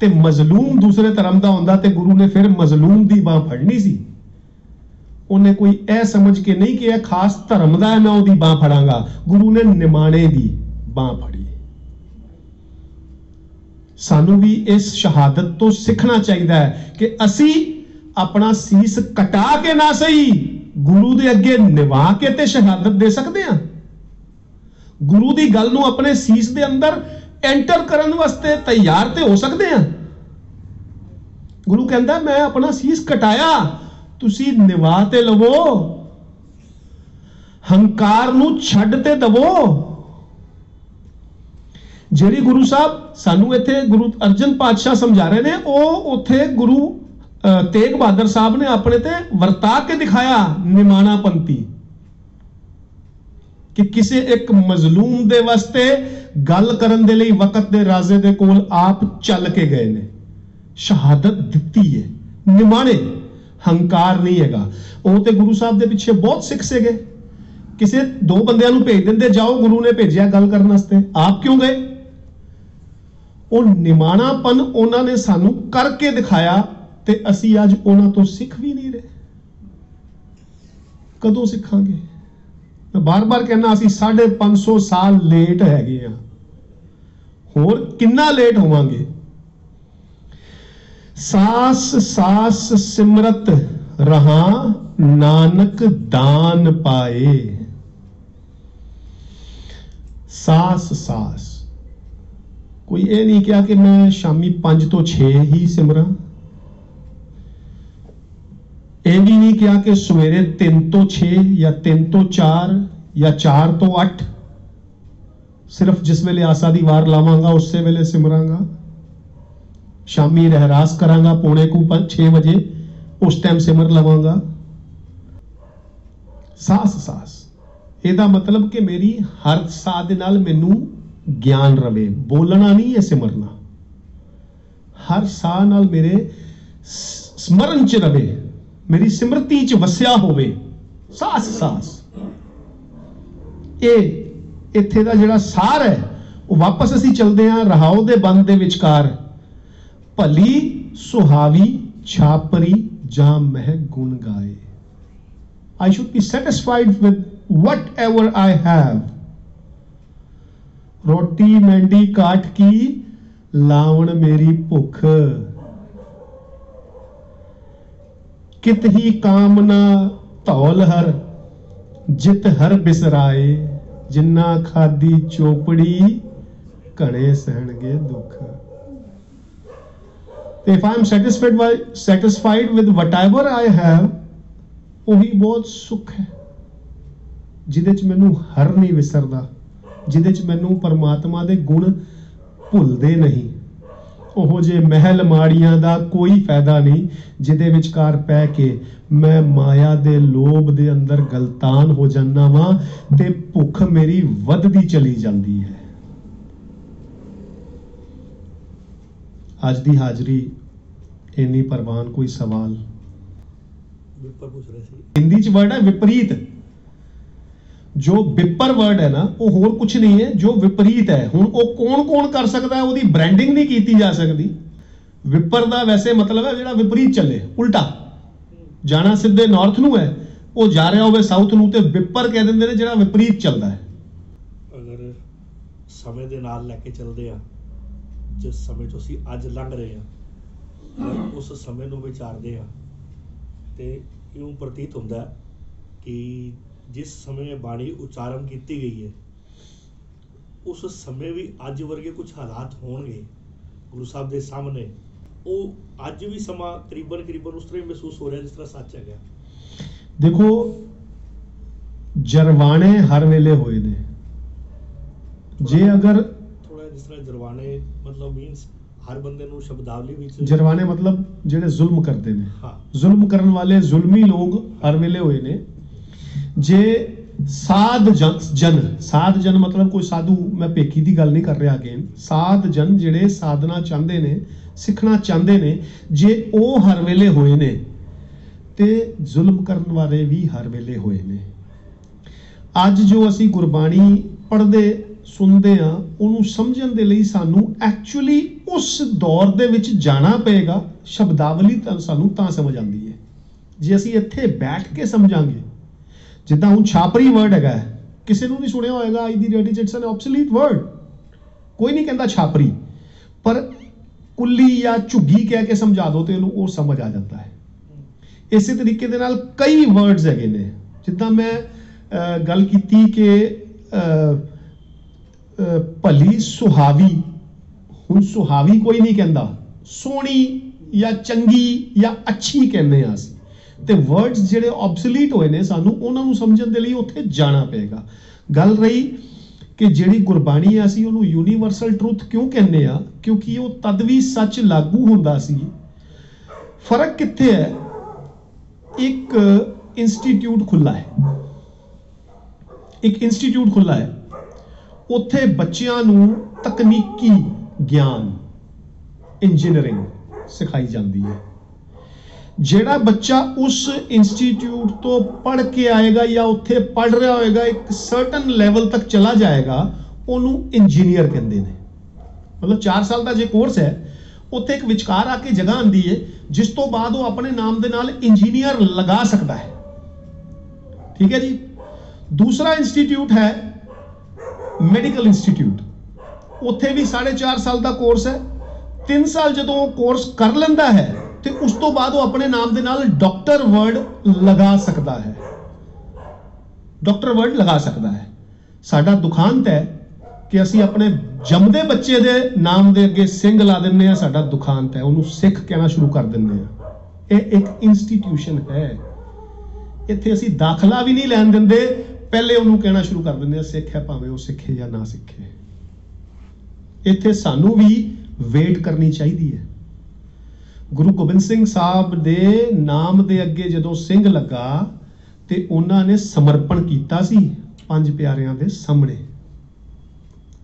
ते मजलूम दूसरे धर्म का हुंदा, ते गुरु ने फिर मजलूम दी बांह फड़नी सी। उन्हें कोई ऐ समझ के नहीं कि यह खास धर्म का है मैं उसकी बांह फड़ांगा, गुरु ने निमाणे दी बांह फड़ी। ਸਾਨੂੰ ਵੀ ਇਸ ਸ਼ਹਾਦਤ ਤੋਂ ਸਿੱਖਣਾ ਚਾਹੀਦਾ ਹੈ ਕਿ ਅਸੀਂ ਆਪਣਾ ਸੀਸ ਕਟਾ ਕੇ ਨਾ ਸਹੀ ਗੁਰੂ ਦੇ ਅੱਗੇ ਨਿਵਾ ਕੇ ਤੇ ਸ਼ਹਾਦਤ ਦੇ ਸਕਦੇ ਹਾਂ। ਗੁਰੂ ਦੀ ਗੱਲ ਨੂੰ ਆਪਣੇ ਸੀਸ ਦੇ ਅੰਦਰ ਐਂਟਰ ਕਰਨ ਵਾਸਤੇ ਤਿਆਰ ਤੇ ਹੋ ਸਕਦੇ ਹਾਂ। ਗੁਰੂ ਕਹਿੰਦਾ ਮੈਂ ਆਪਣਾ ਸੀਸ ਕਟਾਇਆ, ਤੁਸੀਂ ਨਿਵਾ ਤੇ ਲਵੋ, ਹੰਕਾਰ ਨੂੰ ਛੱਡ ਤੇ ਦਵੋ। ਜਿਹੜੀ ਗੁਰੂ ਸਾਹਿਬ ਸਾਨੂੰ ਇੱਥੇ ਗੁਰੂ ਅਰਜਨ ਪਾਤਸ਼ਾਹ ਸਮਝਾ ਰਹੇ ਨੇ, ਉਹ ਉੱਥੇ ਗੁਰੂ ਤੇਗ ਬਹਾਦਰ ਸਾਹਿਬ ਨੇ ਆਪਣੇ ਤੇ ਵਰਤਾ ਕੇ ਦਿਖਾਇਆ ਨਿਮਾਣਾ ਪੰਥੀ, ਕਿ ਕਿਸੇ ਇੱਕ ਮਜ਼ਲੂਮ ਦੇ ਵਾਸਤੇ ਗੱਲ ਕਰਨ ਦੇ ਲਈ ਵਕਤ ਦੇ ਰਾਜੇ ਦੇ ਕੋਲ ਆਪ ਚੱਲ ਕੇ ਗਏ ਨੇ, ਸ਼ਹਾਦਤ ਦਿੱਤੀ ਹੈ ਨਿਮਾਣੇ, ਹੰਕਾਰ ਨਹੀਂ ਹੈਗਾ। ਉਹ ਤੇ ਗੁਰੂ ਸਾਹਿਬ ਦੇ ਪਿੱਛੇ ਬਹੁਤ ਸਿੱਖ ਸੀਗੇ, ਕਿਸੇ ਦੋ ਬੰਦਿਆਂ ਨੂੰ ਭੇਜ ਦਿੰਦੇ, ਜਾਓ ਗੁਰੂ ਨੇ ਭੇਜਿਆ ਗੱਲ ਕਰਨ ਵਾਸਤੇ, ਆਪ ਕਿਉਂ ਗਏ? ਉਹ ਨਿਮਾਣਾਪਨ ਉਹਨਾਂ ਨੇ ਸਾਨੂੰ ਕਰਕੇ ਦਿਖਾਇਆ ਤੇ ਅਸੀਂ ਅੱਜ ਉਹਨਾਂ ਤੋਂ ਸਿੱਖ ਵੀ ਨਹੀਂ ਰਹੇ। ਕਦੋਂ ਸਿੱਖਾਂਗੇ? ਮੈਂ ਬਾਰ-ਬਾਰ ਕਹਿੰਦਾ ਅਸੀਂ 550 ਸਾਲ ਲੇਟ ਹੈਗੇ ਆ, ਹੋਰ ਕਿੰਨਾ ਲੇਟ ਹੋਵਾਂਗੇ। ਸਾਸ ਸਾਸ ਸਿਮਰਤ ਰਹਾ ਨਾਨਕ ਦਾਨ ਪਾਏ। ਸਾਸ ਸਾਸ, ਕੋਈ ਇਹ ਨਹੀਂ ਕਿਹਾ ਕਿ ਮੈਂ ਸ਼ਾਮੀ 5 ਤੋਂ 6 ਹੀ ਸਿਮਰਾਂ, ਇਹ ਵੀ ਨਹੀਂ ਕਿਹਾ ਕਿ ਸਵੇਰੇ 3 ਤੋਂ 6 ਜਾਂ 3 ਤੋਂ 4 ਜਾਂ 4 ਤੋਂ 8, ਸਿਰਫ ਜਿਸ ਵੇਲੇ ਆਸਾ ਦੀ ਵਾਰ ਲਾਵਾਂਗਾ ਉਸੇ ਵੇਲੇ ਸਿਮਰਾਂਗਾ। ਸ਼ਾਮੀ ਰਹਿਰਾਸ ਕਰਾਂਗਾ 5:45 ਵਜੇ, ਉਸ ਟਾਈਮ ਸਿਮਰ ਲਵਾਂਗਾ। ਸਾਸ ਸਾਸ, ਇਹਦਾ ਮਤਲਬ ਕਿ ਮੇਰੀ ਹਰ ਸਾਹ ਦੇ ਨਾਲ ਮੈਨੂੰ ਗਿਆਨ ਰਵੇ, ਬੋਲਣਾ ਨਹੀਂ ਹੈ ਸਿਮਰਨਾ, ਹਰ ਸਾਹ ਨਾਲ ਮੇਰੇ ਸਮਰਨ ਚ ਰਵੇ, ਮੇਰੀ ਸਿਮਰਤੀ ਚ ਵਸਿਆ ਹੋਵੇ। ਸਾਸ ਸਾਸ, ਇਹ ਇੱਥੇ ਦਾ ਜਿਹੜਾ ਸਾਰ ਹੈ, ਉਹ ਵਾਪਸ ਅਸੀਂ ਚਲਦੇ ਹਾਂ ਰਹਾਉ ਦੇ ਬੰਦ ਦੇ ਵਿਚਕਾਰ। ਭਲੀ ਸੁਹਾਵੀ ਛਾਪਰੀ ਜਾਂ ਮਹਿ ਗੁਣ ਗਾਏ। I should be satisfied with whatever I have. ਰੋਟੀ ਮੈਂਡੀ ਕਾਟ ਕੀ ਲਾਵਣ ਮੇਰੀ ਭੁੱਖ, ਕਿਤ ਹੀ ਕਾਮਨਾ ਧੌਲ ਹਰ ਜਿਤ ਹਰ ਬਿਸਰਾਏ। ਜਿੰਨਾ ਖਾਦੀ ਚੋਪੜੀ ਘਣੇ ਸਹਿਣਗੇ ਦੁੱਖ। If I am satisfied with whatever I have, ਉਹੀ ਬਹੁਤ ਸੁੱਖ ਹੈ, ਜਿਹਦੇ ਚ ਮੈਨੂੰ ਹਰ ਨਹੀਂ ਵਿਸਰਦਾ, ਜਿਹਦੇ ਚ ਮੈਨੂੰ ਪਰਮਾਤਮਾ ਦੇ ਗੁਣ ਭੁੱਲਦੇ ਨਹੀਂ। ਉਹ ਜੇ ਮਹਿਲ ਮਾੜੀਆਂ ਦਾ ਕੋਈ ਫਾਇਦਾ ਨਹੀਂ, ਜਿਹਦੇ ਵਿਚਕਾਰ ਪੈ ਕੇ ਮੈਂ ਮਾਇਆ ਦੇ ਲੋਭ ਦੇ ਅੰਦਰ ਗਲਤਾਨ ਹੋ ਜਾਂਦਾ ਵਾਂ ਤੇ ਭੁੱਖ ਮੇਰੀ ਵੱਧਦੀ ਚਲੀ ਜਾਂਦੀ ਹੈ। ਅੱਜ ਦੀ ਹਾਜ਼ਰੀ ਇੰਨੀ ਪ੍ਰਵਾਨ। ਕੋਈ ਸਵਾਲ? ਵਿਪਰ ਪੁੱਛ ਰਹੇ ਸੀ। ਹਿੰਦੀ ਚ ਵਰਡ ਹੈ ਵਿਪਰੀਤ। ਜੋ ਵਿਪਰ ਵਰਡ ਹੈ ਨਾ, ਉਹ ਹੋਰ ਕੁਝ ਨਹੀਂ ਹੈ, ਜੋ ਵਿਪਰੀਤ ਹੈ। ਹੁਣ ਉਹ ਕੌਣ ਕਰ ਸਕਦਾ ਹੈ, ਉਹਦੀ ਬ੍ਰਾਂਡਿੰਗ ਨਹੀਂ ਕੀਤੀ ਜਾ ਸਕਦੀ। ਵਿਪਰ ਦਾ ਵੈਸੇ ਮਤਲਬ ਹੈ ਜਿਹੜਾ ਵਿਪਰੀਤ ਚੱਲੇ, ਉਲਟਾ ਜਾਣਾ ਸਿੱਧੇ ਨਾਰਥ ਨੂੰ ਹੈ, ਉਹ ਜਾ ਰਿਹਾ ਹੋਵੇ ਸਾਊਥ ਨੂੰ, ਤੇ ਵਿਪਰ ਕਹਿ ਦਿੰਦੇ ਨੇ ਜਿਹੜਾ ਵਿਪਰੀਤ ਚੱਲਦਾ ਹੈ। ਅਗਰ ਸਮੇਂ ਦੇ ਨਾਲ ਲੈ ਕੇ ਚੱਲਦੇ ਆ, ਜਿਸ ਸਮੇਂ ਤੋਂ ਅਸੀਂ ਅੱਜ ਲੰਘ ਰਹੇ ਆ, ਉਸ ਸਮੇਂ ਨੂੰ ਵਿਚਾਰਦੇ ਆ ਤੇ ਇਉਂ ਪ੍ਰਤੀਤ ਹੁੰਦਾ ਕਿ ਜਿਸ ਸਮੇਂ ਬਾਣੀ ਉਚਾਰਨ ਕੀਤੀ ਗਈ ਹੈ, ਉਸ ਸਮੇਂ ਵੀ ਅੱਜ ਵਰਗੇ ਕੁਝ ਹਾਲਾਤ ਹੋਣਗੇ ਗੁਰੂ ਸਾਹਿਬ ਦੇ ਸਾਹਮਣੇ। ਉਹ ਅੱਜ ਵੀ ਸਮਾਂ ਕਰੀਬਨ ਉਸ ਤਰ੍ਹਾਂ ਹੀ ਮਹਿਸੂਸ ਹੋ ਰਿਹਾ ਜਿਸ ਤਰ੍ਹਾਂ ਸੱਚ ਹੈਗਾ। ਦੇਖੋ, ਜਰਵਾਣੇ ਹਰ ਵੇਲੇ ਹੋਏ ਨੇ। ਜੇ ਅਗਰ ਥੋੜਾ ਜਿਸ ਤਰ੍ਹਾਂ ਜਰਵਾਣੇ ਮਤਲਬ ਮੀਨਸ ਹਰ ਬੰਦੇ ਨੂੰ ਸ਼ਬਦਾਵਲੀ ਵਿੱਚ, ਜਰਵਾਣੇ ਮਤਲਬ ਜਿਹੜੇ ਜ਼ੁਲਮ ਕਰਦੇ ਨੇ, ਹਾਂ, ਜ਼ੁਲਮ ਕਰਨ ਵਾਲੇ ਜ਼ੁਲਮੀ ਲੋਕ ਹਰ ਵੇਲੇ ਹੋਏ ਨੇ। ਜੇ ਸਾਧ ਜਨ ਮਤਲਬ ਕੋਈ ਸਾਧੂ, ਮੈਂ ਭੇਖੀ ਦੀ ਗੱਲ ਨਹੀਂ ਕਰ ਰਿਹਾ ਅਗੇਨ, ਸਾਧ ਜਨ ਜਿਹੜੇ ਸਾਧਨਾ ਚਾਹੁੰਦੇ ਨੇ, ਸਿੱਖਣਾ ਚਾਹੁੰਦੇ ਨੇ, ਜੇ ਉਹ ਹਰ ਵੇਲੇ ਹੋਏ ਨੇ ਤੇ ਜ਼ੁਲਮ ਕਰਨ ਵਾਲੇ ਵੀ ਹਰ ਵੇਲੇ ਹੋਏ ਨੇ। ਅੱਜ ਜੋ ਅਸੀਂ ਗੁਰਬਾਣੀ ਪੜ੍ਹਦੇ ਸੁਣਦੇ ਆ, ਉਹਨੂੰ ਸਮਝਣ ਦੇ ਲਈ ਸਾਨੂੰ ਐਕਚੁਅਲੀ ਉਸ ਦੌਰ ਦੇ ਵਿੱਚ ਜਾਣਾ ਪਏਗਾ। ਸ਼ਬਦਾਵਲੀ ਤਾਂ ਸਾਨੂੰ ਤਾਂ ਸਮਝ ਆਉਂਦੀ ਹੈ ਜੇ ਅਸੀਂ ਇੱਥੇ ਬੈਠ ਕੇ ਸਮਝਾਂਗੇ। ਜਿੱਦਾਂ ਹੁਣ ਛਾਪਰੀ ਵਰਡ ਹੈਗਾ, ਕਿਸੇ ਨੂੰ ਨਹੀਂ ਸੁਣਿਆ ਹੋਏਗਾ, ਅੱਜ ਦੀ ਡੇਟ 'ਚ ਇਟਸ ਐਨ ਆਬਸੋਲੀਟ ਵਰਡ। ਕੋਈ ਨਹੀਂ ਕਹਿੰਦਾ ਛਾਪਰੀ, ਪਰ ਕੁੱਲੀ ਜਾਂ ਝੁੱਗੀ ਕਹਿ ਕੇ ਸਮਝਾ ਦਿਓ ਤੇ ਉਹਨੂੰ ਉਹ ਸਮਝ ਆ ਜਾਂਦਾ ਹੈ। ਇਸੇ ਤਰੀਕੇ ਦੇ ਨਾਲ ਕਈ ਵਰਡਸ ਹੈਗੇ ਨੇ, ਜਿੱਦਾਂ ਮੈਂ ਗੱਲ ਕੀਤੀ ਕਿ ਭਲੀ ਸੁਹਾਵੀ, ਹੁਣ ਸੁਹਾਵੀ ਕੋਈ ਨਹੀਂ ਕਹਿੰਦਾ, ਸੋਹਣੀ ਜਾਂ ਚੰਗੀ ਜਾਂ ਅੱਛੀ ਕਹਿੰਦੇ ਆ ਅਸੀਂ, ਤੇ ਵਰਡਸ ਜਿਹੜੇ ਆਬਸੋਲੀਟ ਹੋਏ ਨੇ ਸਾਨੂੰ ਉਹਨਾਂ ਨੂੰ ਸਮਝਣ ਦੇ ਲਈ ਉੱਥੇ ਜਾਣਾ ਪਏਗਾ। ਗੱਲ ਰਹੀ ਕਿ ਜਿਹੜੀ ਗੁਰਬਾਣੀ ਆ ਅਸੀਂ ਉਹਨੂੰ ਯੂਨੀਵਰਸਲ ਟਰੂਥ ਕਿਉਂ ਕਹਿੰਦੇ ਆ, ਕਿਉਂਕਿ ਉਹ ਤਦ ਵੀ ਸੱਚ ਲਾਗੂ ਹੁੰਦਾ ਸੀ। ਫਰਕ ਕਿੱਥੇ ਹੈ? ਇੱਕ ਇੰਸਟੀਚਿਊਟ ਖੁੱਲਾ ਹੈ, ਇੱਕ ਇੰਸਟੀਚਿਊਟ ਖੁੱਲਾ ਹੈ, ਉੱਥੇ ਬੱਚਿਆਂ ਨੂੰ ਤਕਨੀਕੀ ਗਿਆਨ, ਇੰਜੀਨੀਅਰਿੰਗ ਸਿਖਾਈ ਜਾਂਦੀ ਹੈ। ਜਿਹੜਾ ਬੱਚਾ ਉਸ ਇੰਸਟੀਚਿਊਟ ਤੋਂ ਪੜ੍ਹ ਕੇ ਆਏਗਾ ਜਾਂ ਉੱਥੇ ਪੜ੍ਹ ਰਿਹਾ ਹੋਏਗਾ, ਇੱਕ ਸਰਟਨ ਲੈਵਲ ਤੱਕ ਚਲਾ ਜਾਏਗਾ, ਉਹਨੂੰ ਇੰਜੀਨੀਅਰ ਕਹਿੰਦੇ ਨੇ। ਮਤਲਬ 4 ਸਾਲ ਦਾ ਜੇ ਕੋਰਸ ਹੈ, ਉੱਥੇ ਇੱਕ ਵਿਚਕਾਰ ਆ ਕੇ ਜਗ੍ਹਾ ਆਉਂਦੀ ਹੈ ਜਿਸ ਤੋਂ ਬਾਅਦ ਉਹ ਆਪਣੇ ਨਾਮ ਦੇ ਨਾਲ ਇੰਜੀਨੀਅਰ ਲਗਾ ਸਕਦਾ ਹੈ। ਠੀਕ ਹੈ ਜੀ। ਦੂਸਰਾ ਇੰਸਟੀਚਿਊਟ ਹੈ ਮੈਡੀਕਲ ਇੰਸਟੀਚਿਊਟ, ਉੱਥੇ ਵੀ 4.5 ਸਾਲ ਦਾ ਕੋਰਸ ਹੈ। 3 ਸਾਲ ਜਦੋਂ ਉਹ ਕੋਰਸ ਕਰ ਲੈਂਦਾ ਹੈ ਤੇ ਉਸ ਤੋਂ ਬਾਅਦ ਉਹ ਆਪਣੇ ਨਾਮ ਦੇ ਨਾਲ ਡਾਕਟਰ ਵਰਡ ਲਗਾ ਸਕਦਾ ਹੈ, ਡਾਕਟਰ ਵਰਡ ਲਗਾ ਸਕਦਾ ਹੈ। ਸਾਡਾ ਦੁਖਾਂਤ ਹੈ ਕਿ ਅਸੀਂ ਆਪਣੇ ਜੰਮਦੇ ਬੱਚੇ ਦੇ ਨਾਮ ਦੇ ਅੱਗੇ ਸਿੰਘ ਲਾ ਦਿੰਦੇ ਆ, ਸਾਡਾ ਦੁਖਾਂਤ ਹੈ, ਉਹਨੂੰ ਸਿੱਖ ਕਹਿਣਾ ਸ਼ੁਰੂ ਕਰ ਦਿੰਦੇ ਆ। ਇਹ ਇੱਕ ਇੰਸਟੀਟਿਊਸ਼ਨ ਹੈ, ਇੱਥੇ ਅਸੀਂ ਦਾਖਲਾ ਵੀ ਨਹੀਂ ਲੈਣ ਦਿੰਦੇ, ਪਹਿਲੇ ਉਹਨੂੰ ਕਹਿਣਾ ਸ਼ੁਰੂ ਕਰ ਦਿੰਦੇ ਆ ਸਿੱਖ ਹੈ, ਭਾਵੇਂ ਉਹ ਸਿੱਖੇ ਜਾਂ ਨਾ ਸਿੱਖੇ। ਇੱਥੇ ਸਾਨੂੰ ਵੀ ਵੇਟ ਕਰਨੀ ਚਾਹੀਦੀ ਹੈ। ਗੁਰੂ ਗੋਬਿੰਦ ਸਿੰਘ ਸਾਹਿਬ ਦੇ ਨਾਮ ਦੇ ਅੱਗੇ ਜਦੋਂ ਸਿੰਘ ਲੱਗਾ ਤੇ ਉਹਨਾਂ ਨੇ ਸਮਰਪਣ ਕੀਤਾ ਸੀ 5 ਪਿਆਰਿਆਂ ਦੇ ਸਾਹਮਣੇ,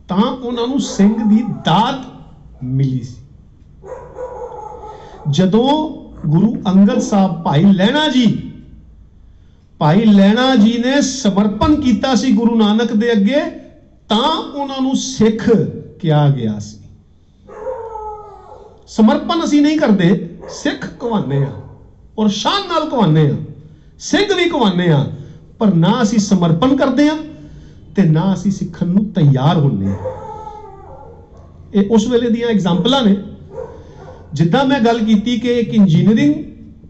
ਤਾਂ ਉਹਨਾਂ ਨੂੰ ਸਿੰਘ ਦੀ ਦਾਤ ਮਿਲੀ ਸੀ। ਜਦੋਂ ਗੁਰੂ ਅੰਗਦ ਸਾਹਿਬ ਭਾਈ ਲਹਿਣਾ ਜੀ ਨੇ ਸਮਰਪਣ ਕੀਤਾ ਸੀ ਗੁਰੂ ਨਾਨਕ ਦੇ ਅੱਗੇ, ਤਾਂ ਉਹਨਾਂ ਨੂੰ ਸਿੱਖ ਕਿਹਾ ਗਿਆ ਸੀ। ਸਮਰਪਣ ਅਸੀਂ ਨਹੀਂ ਕਰਦੇ, ਸਿੱਖ ਕਹਾਉਂਦੇ ਆ ਔਰ ਸ਼ਾਨ ਨਾਲ ਕਹਾਉਂਦੇ ਆ, ਸਿੰਘ ਵੀ ਕਹਾਉਂਦੇ ਆ, ਪਰ ਨਾ ਅਸੀਂ ਸਮਰਪਣ ਕਰਦੇ ਆ ਤੇ ਨਾ ਅਸੀਂ ਸਿੱਖਣ ਨੂੰ ਤਿਆਰ ਹੁੰਦੇ ਆ। ਇਹ ਉਸ ਵੇਲੇ ਦੀਆਂ ਐਗਜ਼ਾਮਪਲਾਂ ਨੇ। ਜਿੱਦਾਂ ਮੈਂ ਗੱਲ ਕੀਤੀ ਕਿ ਇੱਕ ਇੰਜੀਨੀਅਰਿੰਗ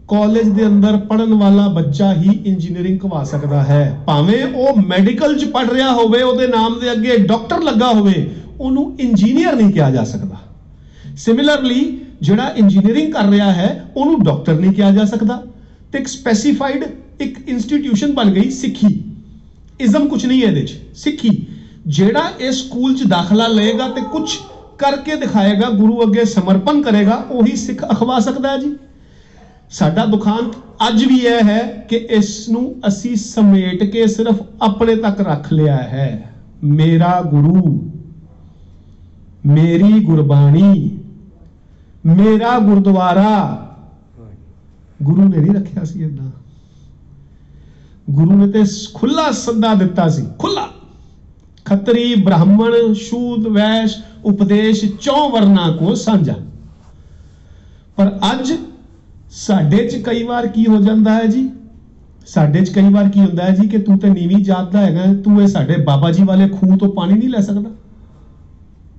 ਕਾਲਜ ਦੇ ਅੰਦਰ ਪੜਨ ਵਾਲਾ ਬੱਚਾ ਹੀ ਇੰਜੀਨੀਅਰਿੰਗ ਕਵਾ ਸਕਦਾ ਹੈ, ਭਾਵੇਂ ਉਹ ਮੈਡੀਕਲ 'ਚ ਪੜ ਰਿਹਾ ਹੋਵੇ, ਉਹਦੇ ਨਾਮ ਦੇ ਅੱਗੇ ਡਾਕਟਰ ਲੱਗਾ ਹੋਵੇ, ਉਹਨੂੰ ਇੰਜੀਨੀਅਰ ਨਹੀਂ ਕਿਹਾ ਜਾ ਸਕਦਾ। ਸਿਮਿਲਰਲੀ ਜਿਹੜਾ ਇੰਜੀਨੀਅਰਿੰਗ ਕਰ ਰਿਹਾ ਹੈ ਉਹਨੂੰ ਡਾਕਟਰ ਨਹੀਂ ਕਿਹਾ ਜਾ ਸਕਦਾ। ਤੇ ਇੱਕ ਸਪੈਸੀਫਾਈਡ ਇੱਕ ਇੰਸਟੀਟਿਊਸ਼ਨ ਬਣ ਗਈ ਸਿੱਖੀ। ਇਜ਼ਮ ਕੁਝ ਨਹੀਂ ਹੈ ਇਹਦੇ 'ਚ। ਸਿੱਖੀ ਜਿਹੜਾ ਇਸ ਸਕੂਲ 'ਚ ਦਾਖਲਾ ਲਏਗਾ ਤੇ ਕੁਝ ਕਰਕੇ ਦਿਖਾਏਗਾ, ਗੁਰੂ ਅੱਗੇ ਸਮਰਪਣ ਕਰੇਗਾ, ਉਹੀ ਸਿੱਖ ਅਖਵਾ ਸਕਦਾ ਹੈ ਜੀ। ਸਾਡਾ ਦੁਖਾਂਤ ਅੱਜ ਵੀ ਇਹ ਹੈ ਕਿ ਇਸ ਨੂੰ ਅਸੀਂ ਸਮੇਟ ਕੇ ਸਿਰਫ ਆਪਣੇ ਤੱਕ ਰੱਖ ਲਿਆ ਹੈ। ਮੇਰਾ ਗੁਰੂ, ਮੇਰੀ ਗੁਰਬਾਣੀ, ਮੇਰਾ ਗੁਰਦੁਆਰਾ। ਗੁਰੂ ਨੇ ਨਹੀਂ ਰੱਖਿਆ ਸੀ ਏਦਾਂ। ਗੁਰੂ ਨੇ ਤੇ ਖੁੱਲਾ ਸੱਦਾ ਦਿੱਤਾ ਸੀ, ਖੁੱਲਾ। ਖੱਤਰੀ, ਬ੍ਰਾਹਮਣ, ਸ਼ੂਦ, ਵੈਸ਼, ਉਪਦੇਸ਼ 4 ਵਰਨਾ ਕੋ ਸਾਂਝਾ। ਪਰ ਅੱਜ ਸਾਡੇ 'ਚ ਕਈ ਵਾਰ ਕੀ ਹੋ ਜਾਂਦਾ ਹੈ ਜੀ, ਸਾਡੇ 'ਚ ਕਈ ਵਾਰ ਕੀ ਹੁੰਦਾ ਹੈ ਜੀ ਕਿ ਤੂੰ ਤੇ ਨੀਵੀਂ ਜਾਤ ਦਾ ਹੈਗਾ, ਤੂੰ ਇਹ ਸਾਡੇ ਬਾਬਾ ਜੀ ਵਾਲੇ ਖੂਹ ਤੋਂ ਪਾਣੀ ਨਹੀਂ ਲੈ ਸਕਦਾ।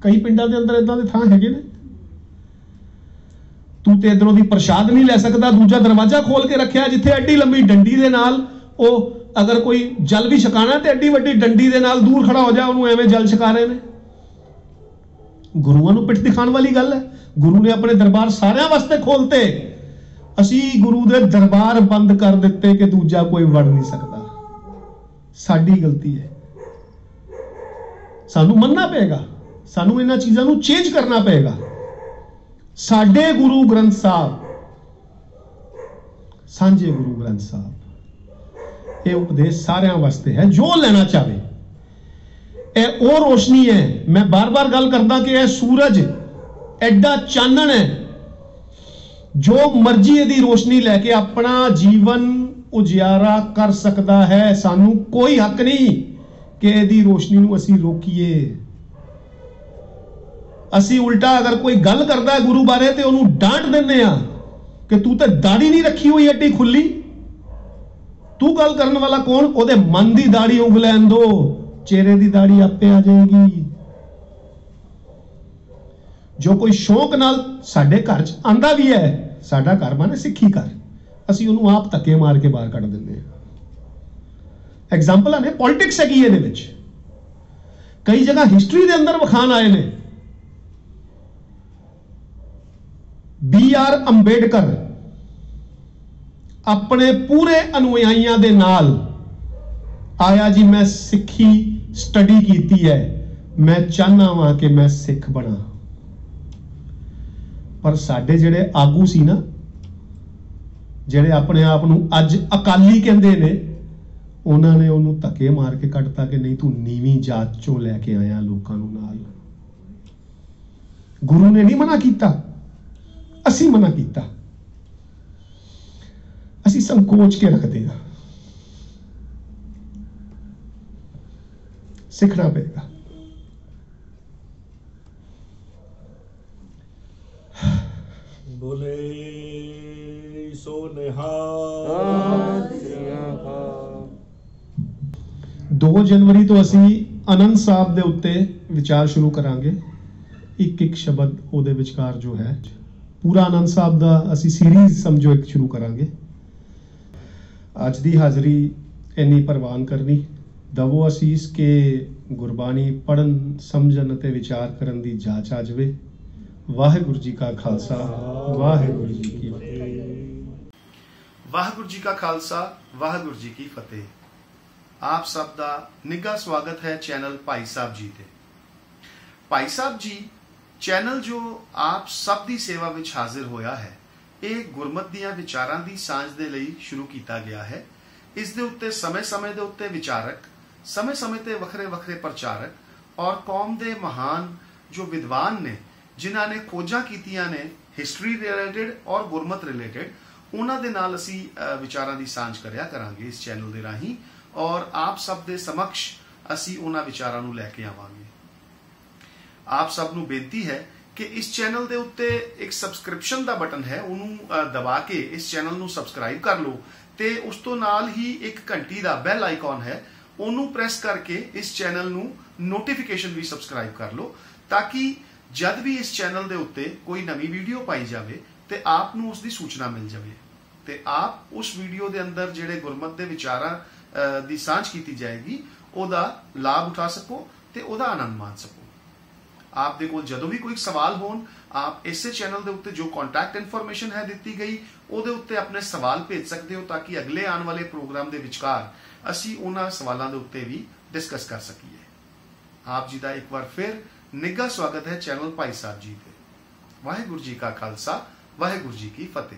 ਕਈ ਪਿੰਡਾਂ ਦੇ ਅੰਦਰ ਇਦਾਂ ਦੇ ਥਾਂ ਹੈਗੇ ਨੇ। ਤੂੰ ਤੇ ਇਧਰੋਂ ਦੀ ਪ੍ਰਸ਼ਾਦ ਨਹੀਂ ਲੈ ਸਕਦਾ, ਦੂਜਾ ਦਰਵਾਜ਼ਾ ਖੋਲ ਕੇ ਰੱਖਿਆ ਜਿੱਥੇ ਐਡੀ ਲੰਮੀ ਡੰਡੀ ਦੇ ਨਾਲ ਉਹ ਅਗਰ ਕੋਈ ਜਲ ਵੀ ਛਕਾਣਾ ਤੇ ਐਡੀ ਵੱਡੀ ਡੰਡੀ ਦੇ ਨਾਲ ਦੂਰ ਖੜਾ ਹੋ ਜਾ, ਉਹਨੂੰ ਐਵੇਂ ਜਲ ਛਕਾ ਰਹੇ ਨੇ। ਗੁਰੂਆਂ ਨੂੰ ਪਿੱਠ ਦਿਖਾਉਣ ਵਾਲੀ ਗੱਲ ਹੈ। ਗੁਰੂ ਨੇ ਆਪਣੇ ਦਰਬਾਰ ਸਾਰਿਆਂ ਵਾਸਤੇ ਖੋਲਤੇ, ਅਸੀਂ ਗੁਰੂ ਦੇ ਦਰਬਾਰ ਬੰਦ ਕਰ ਦਿੱਤੇ ਕਿ ਦੂਜਾ ਕੋਈ ਵੜ ਨਹੀਂ ਸਕਦਾ। ਸਾਡੀ ਗਲਤੀ ਹੈ, ਸਾਨੂੰ ਮੰਨਣਾ ਪਏਗਾ, ਸਾਨੂੰ ਇਹਨਾਂ ਚੀਜ਼ਾਂ ਨੂੰ ਚੇਂਜ ਕਰਨਾ ਪਏਗਾ। ਸਾਡੇ ਗੁਰੂ ਗ੍ਰੰਥ ਸਾਹਿਬ, ਸਾਂਝੇ ਗੁਰੂ ਗ੍ਰੰਥ ਸਾਹਿਬ, ਇਹ ਉਪਦੇਸ਼ ਸਾਰਿਆਂ ਵਾਸਤੇ ਹੈ ਜੋ ਲੈਣਾ ਚਾਹੇ। ਇਹ ਉਹ ਰੋਸ਼ਨੀ ਹੈ, ਮੈਂ ਬਾਰ-ਬਾਰ ਗੱਲ ਕਰਦਾ ਕਿ ਇਹ ਸੂਰਜ ਐਡਾ ਚਾਨਣ ਹੈ, ਜੋ ਮਰਜ਼ੀ ਇਹਦੀ ਰੋਸ਼ਨੀ ਲੈ ਕੇ ਆਪਣਾ ਜੀਵਨ ਉਜਿਆਰਾ ਕਰ ਸਕਦਾ ਹੈ। ਸਾਨੂੰ ਕੋਈ ਹੱਕ ਨਹੀਂ ਕਿ ਇਹਦੀ ਰੋਸ਼ਨੀ ਨੂੰ ਅਸੀਂ ਰੋਕੀਏ। ਅਸੀਂ ਉਲਟਾ ਅਗਰ ਕੋਈ ਗੱਲ ਕਰਦਾ ਹੈ ਗੁਰੂ ਬਾਰੇ ਤੇ ਉਹਨੂੰ ਡਾਂਟ ਦਿੰਦੇ ਆ ਕਿ ਤੂੰ ਤੇ ਦਾੜੀ ਨਹੀਂ ਰੱਖੀ ਹੋਈ ਐਡੀ ਖੁੱਲੀ, ਤੂੰ ਗੱਲ ਕਰਨ ਵਾਲਾ ਕੌਣ? ਉਹਦੇ ਮਨ ਦੀ ਦਾੜੀ ਉਗ ਲੈਣ ਦੋ, ਚਿਹਰੇ ਦੀ ਦਾੜੀ ਆਪੇ ਆ ਜਾਏਗੀ। जो कोई शौक नाल साडे घर च आंदा भी है, साडा घर माने सिੱਖੀ घर, ਅਸੀਂ ਉਹਨੂੰ ਆਪ ਧੱਕੇ ਮਾਰ ਕੇ ਬਾਹਰ ਕੱਢ ਦਿੰਦੇ ਹਾਂ। ਐਗਜ਼ਾਮਪਲਾਂ ਨੇ, ਪੋਲਿਟਿਕਸ ਹੈਗੀ ਇਹਦੇ ਵਿੱਚ। ਕਈ ਜਗ੍ਹਾ ਹਿਸਟਰੀ ਦੇ ਅੰਦਰ ਵਿਖਾਣ ਆਏ ਨੇ। BR ਅੰਬੇਡਕਰ ਆਪਣੇ ਪੂਰੇ ਅਨੁਯਾਈਆਂ ਦੇ ਨਾਲ ਆਇਆ ਜੀ, ਮੈਂ ਸਿੱਖੀ ਸਟੱਡੀ ਕੀਤੀ ਹੈ, ਮੈਂ ਚਾਹਨਾ ਵਾਂ ਕਿ ਮੈਂ ਸਿੱਖ ਬਣਾ। ਪਰ ਸਾਡੇ ਜਿਹੜੇ ਆਗੂ ਸੀ ਨਾ, ਜਿਹੜੇ ਆਪਣੇ ਆਪ ਨੂੰ ਅੱਜ ਅਕਾਲੀ ਕਹਿੰਦੇ ਨੇ, ਉਹਨਾਂ ਨੇ ਉਹਨੂੰ ਧੱਕੇ ਮਾਰ ਕੇ ਕੱਢਤਾ ਕਿ ਨਹੀਂ, ਤੂੰ ਨੀਵੀਂ ਜਾਤ ਚੋਂ ਲੈ ਕੇ ਆਇਆ ਲੋਕਾਂ ਨੂੰ ਨਾਲ। ਗੁਰੂ ਨੇ ਨਹੀਂ ਮਨਾ ਕੀਤਾ, ਅਸੀਂ ਮਨਾ ਕੀਤਾ। ਅਸੀਂ ਸੰਕੋਚ ਕੇ ਰੱਖਦੇ ਹਾਂ। ਸਿੱਖਣਾ ਪਏਗਾ। बोले सो निहाल। 2 ਜਨਵਰੀ ਤੋਂ ਅਸੀਂ ਆਨੰਦ ਸਾਹਿਬ ਦੇ ਉੱਤੇ ਵਿਚਾਰ ਸ਼ੁਰੂ ਕਰਾਂਗੇ। ਇੱਕ ਸ਼ਬਦ ਉਹਦੇ ਵਿਚਕਾਰ ਜੋ ਹੈ, ਪੂਰਾ ਆਨੰਦ ਸਾਹਿਬ ਦਾ ਅਸੀਂ ਸੀਰੀਜ਼ ਸਮਝੋ ਇੱਕ ਸ਼ੁਰੂ ਕਰਾਂਗੇ। ਅੱਜ ਦੀ ਹਾਜ਼ਰੀ ਇੰਨੀ ਪ੍ਰਵਾਨ ਕਰਨੀ, ਦਵੋ ਅਸੀਸ ਕੇ ਗੁਰਬਾਣੀ ਪੜਨ, ਸਮਝਣ ਅਤੇ ਵਿਚਾਰ ਕਰਨ ਦੀ ਜਾਚ ਆ ਜਾਵੇ। ਵਾਹਿਗੁਰੂ ਜੀ ਕਾ ਖਾਲਸਾ, ਵਾਹਿਗੁਰੂ ਜੀ ਕੀ ਫਤਿਹ। ਵਾਹਿਗੁਰੂ ਜੀ ਕਾ ਖਾਲਸਾ, ਵਾਹਿਗੁਰੂ ਜੀ ਕੀ ਫਤਿਹ। ਆਪ ਸਭ ਦਾ ਨਿੱਘਾ ਸਵਾਗਤ ਹੈ ਚੈਨਲ ਭਾਈ ਸਾਹਿਬ ਜੀ ਤੇ। ਭਾਈ ਸਾਹਿਬ ਜੀ ਚੈਨਲ ਜੋ ਆਪ ਸਭ ਦੀ ਸੇਵਾ ਵਿੱਚ ਹਾਜ਼ਰ ਹੋਇਆ ਹੈ, ਇਹ ਗੁਰਮਤਿ ਦੀਆਂ ਵਿਚਾਰਾਂ ਦੀ ਸਾਂਝ ਦੇ ਲਈ ਸ਼ੁਰੂ ਕੀਤਾ ਗਿਆ ਹੈ। ਇਸ ਦੇ ਉੱਤੇ ਸਮੇਂ-ਸਮੇਂ ਦੇ ਉੱਤੇ ਵਿਚਾਰਕ, ਸਮੇਂ-ਸਮੇਂ ਤੇ ਵੱਖਰੇ-ਵੱਖਰੇ ਪ੍ਰਚਾਰਕ ਔਰ ਕੌਮ ਦੇ ਮਹਾਨ ਜੋ ਵਿਦਵਾਨ ਨੇ, ਜਿਨ੍ਹਾਂ ਨੇ ਖੋਜਾਂ ਕੀਤੀਆਂ ਨੇ ਹਿਸਟਰੀ ਰਿਲੇਟਡ ਔਰ ਗੁਰਮਤ ਰਿਲੇਟਡ, ਉਹਨਾਂ ਦੇ ਨਾਲ ਅਸੀਂ ਵਿਚਾਰਾਂ ਦੀ ਸਾਂਝ ਕਰਿਆ ਕਰਾਂਗੇ ਇਸ ਚੈਨਲ ਦੇ ਰਾਹੀਂ, ਔਰ ਆਪ ਸਭ ਦੇ ਸਮਕਸ਼ ਅਸੀਂ ਉਹਨਾਂ ਵਿਚਾਰਾਂ ਨੂੰ ਲੈ ਕੇ ਆਵਾਂਗੇ। ਆਪ ਸਭ ਨੂੰ ਬੇਨਤੀ ਹੈ ਕਿ ਇਸ ਚੈਨਲ ਦੇ ਉੱਤੇ ਇੱਕ ਸਬਸਕ੍ਰਿਪਸ਼ਨ ਦਾ ਬਟਨ ਹੈ, ਉਹਨੂੰ ਦਬਾ ਕੇ ਇਸ ਚੈਨਲ ਨੂੰ ਸਬਸਕ੍ਰਾਈਬ ਕਰ ਲਓ ਤੇ ਉਸ ਤੋਂ ਨਾਲ ਹੀ ਇੱਕ ਘੰਟੀ ਦਾ ਬੈਲ ਆਈਕਨ ਹੈ, ਉਹਨੂੰ ਪ੍ਰੈਸ ਕਰਕੇ ਇਸ ਚੈਨਲ ਨੂੰ ਨੋਟੀਫਿਕੇਸ਼ਨ ਵੀ ਸਬਸਕ੍ਰਾਈਬ ਕਰ ਲਓ, ਤਾਂ ਕਿ ਜਦ ਵੀ ਇਸ ਚੈਨਲ ਦੇ ਉੱਤੇ ਕੋਈ ਨਵੀਂ ਵੀਡੀਓ ਪਾਈ ਜਾਵੇ ਤੇ ਆਪ ਨੂੰ ਉਸ ਦੀ ਸੂਚਨਾ ਮਿਲ ਜਾਵੇ ਤੇ ਆਪ ਉਸ ਵੀਡੀਓ ਦੇ ਅੰਦਰ ਜਿਹੜੇ ਗੁਰਮਤ ਦੇ ਵਿਚਾਰਾਂ ਦੀ ਸਾਂਝ ਕੀਤੀ ਜਾਏਗੀ, ਉਹਦਾ ਲਾਭ ਉਠਾ ਸਕੋ ਤੇ ਉਹਦਾ ਆਨੰਦ ਮਾਣ ਸਕੋ। ਆਪ ਦੇ ਕੋਲ ਜਦੋਂ ਵੀ ਕੋਈ ਸਵਾਲ ਹੋਣ, ਆਪ ਇਸੇ ਚੈਨਲ ਦੇ ਉੱਤੇ ਜੋ ਕੰਟੈਕਟ ਇਨਫੋਰਮੇਸ਼ਨ ਹੈ ਦਿੱਤੀ ਗਈ, ਉਹਦੇ ਉੱਤੇ ਆਪਣੇ ਸਵਾਲ ਭੇਜ ਸਕਦੇ ਹੋ, ਤਾਂ ਕਿ ਅਗਲੇ ਆਉਣ ਵਾਲੇ ਪ੍ਰੋਗਰਾਮ ਦੇ ਵਿਚਕਾਰ ਅਸੀਂ ਉਹਨਾਂ ਸਵਾਲਾਂ ਦੇ ਉੱਤੇ ਵੀ ਡਿਸਕਸ ਕਰ ਸਕੀਏ। ਆਪ ਜੀ ਦਾ ਇੱਕ ਵਾਰ ਫਿਰ ਨਿੱਘਾ ਸਵਾਗਤ ਹੈ ਚੈਨਲ ਭਾਈ ਸਾਹਿਬ ਜੀ ਤੇ। ਵਾਹਿਗੁਰੂ ਜੀ ਕਾ ਖਾਲਸਾ, ਵਾਹਿਗੁਰੂ ਜੀ ਕੀ ਫਤਿਹ।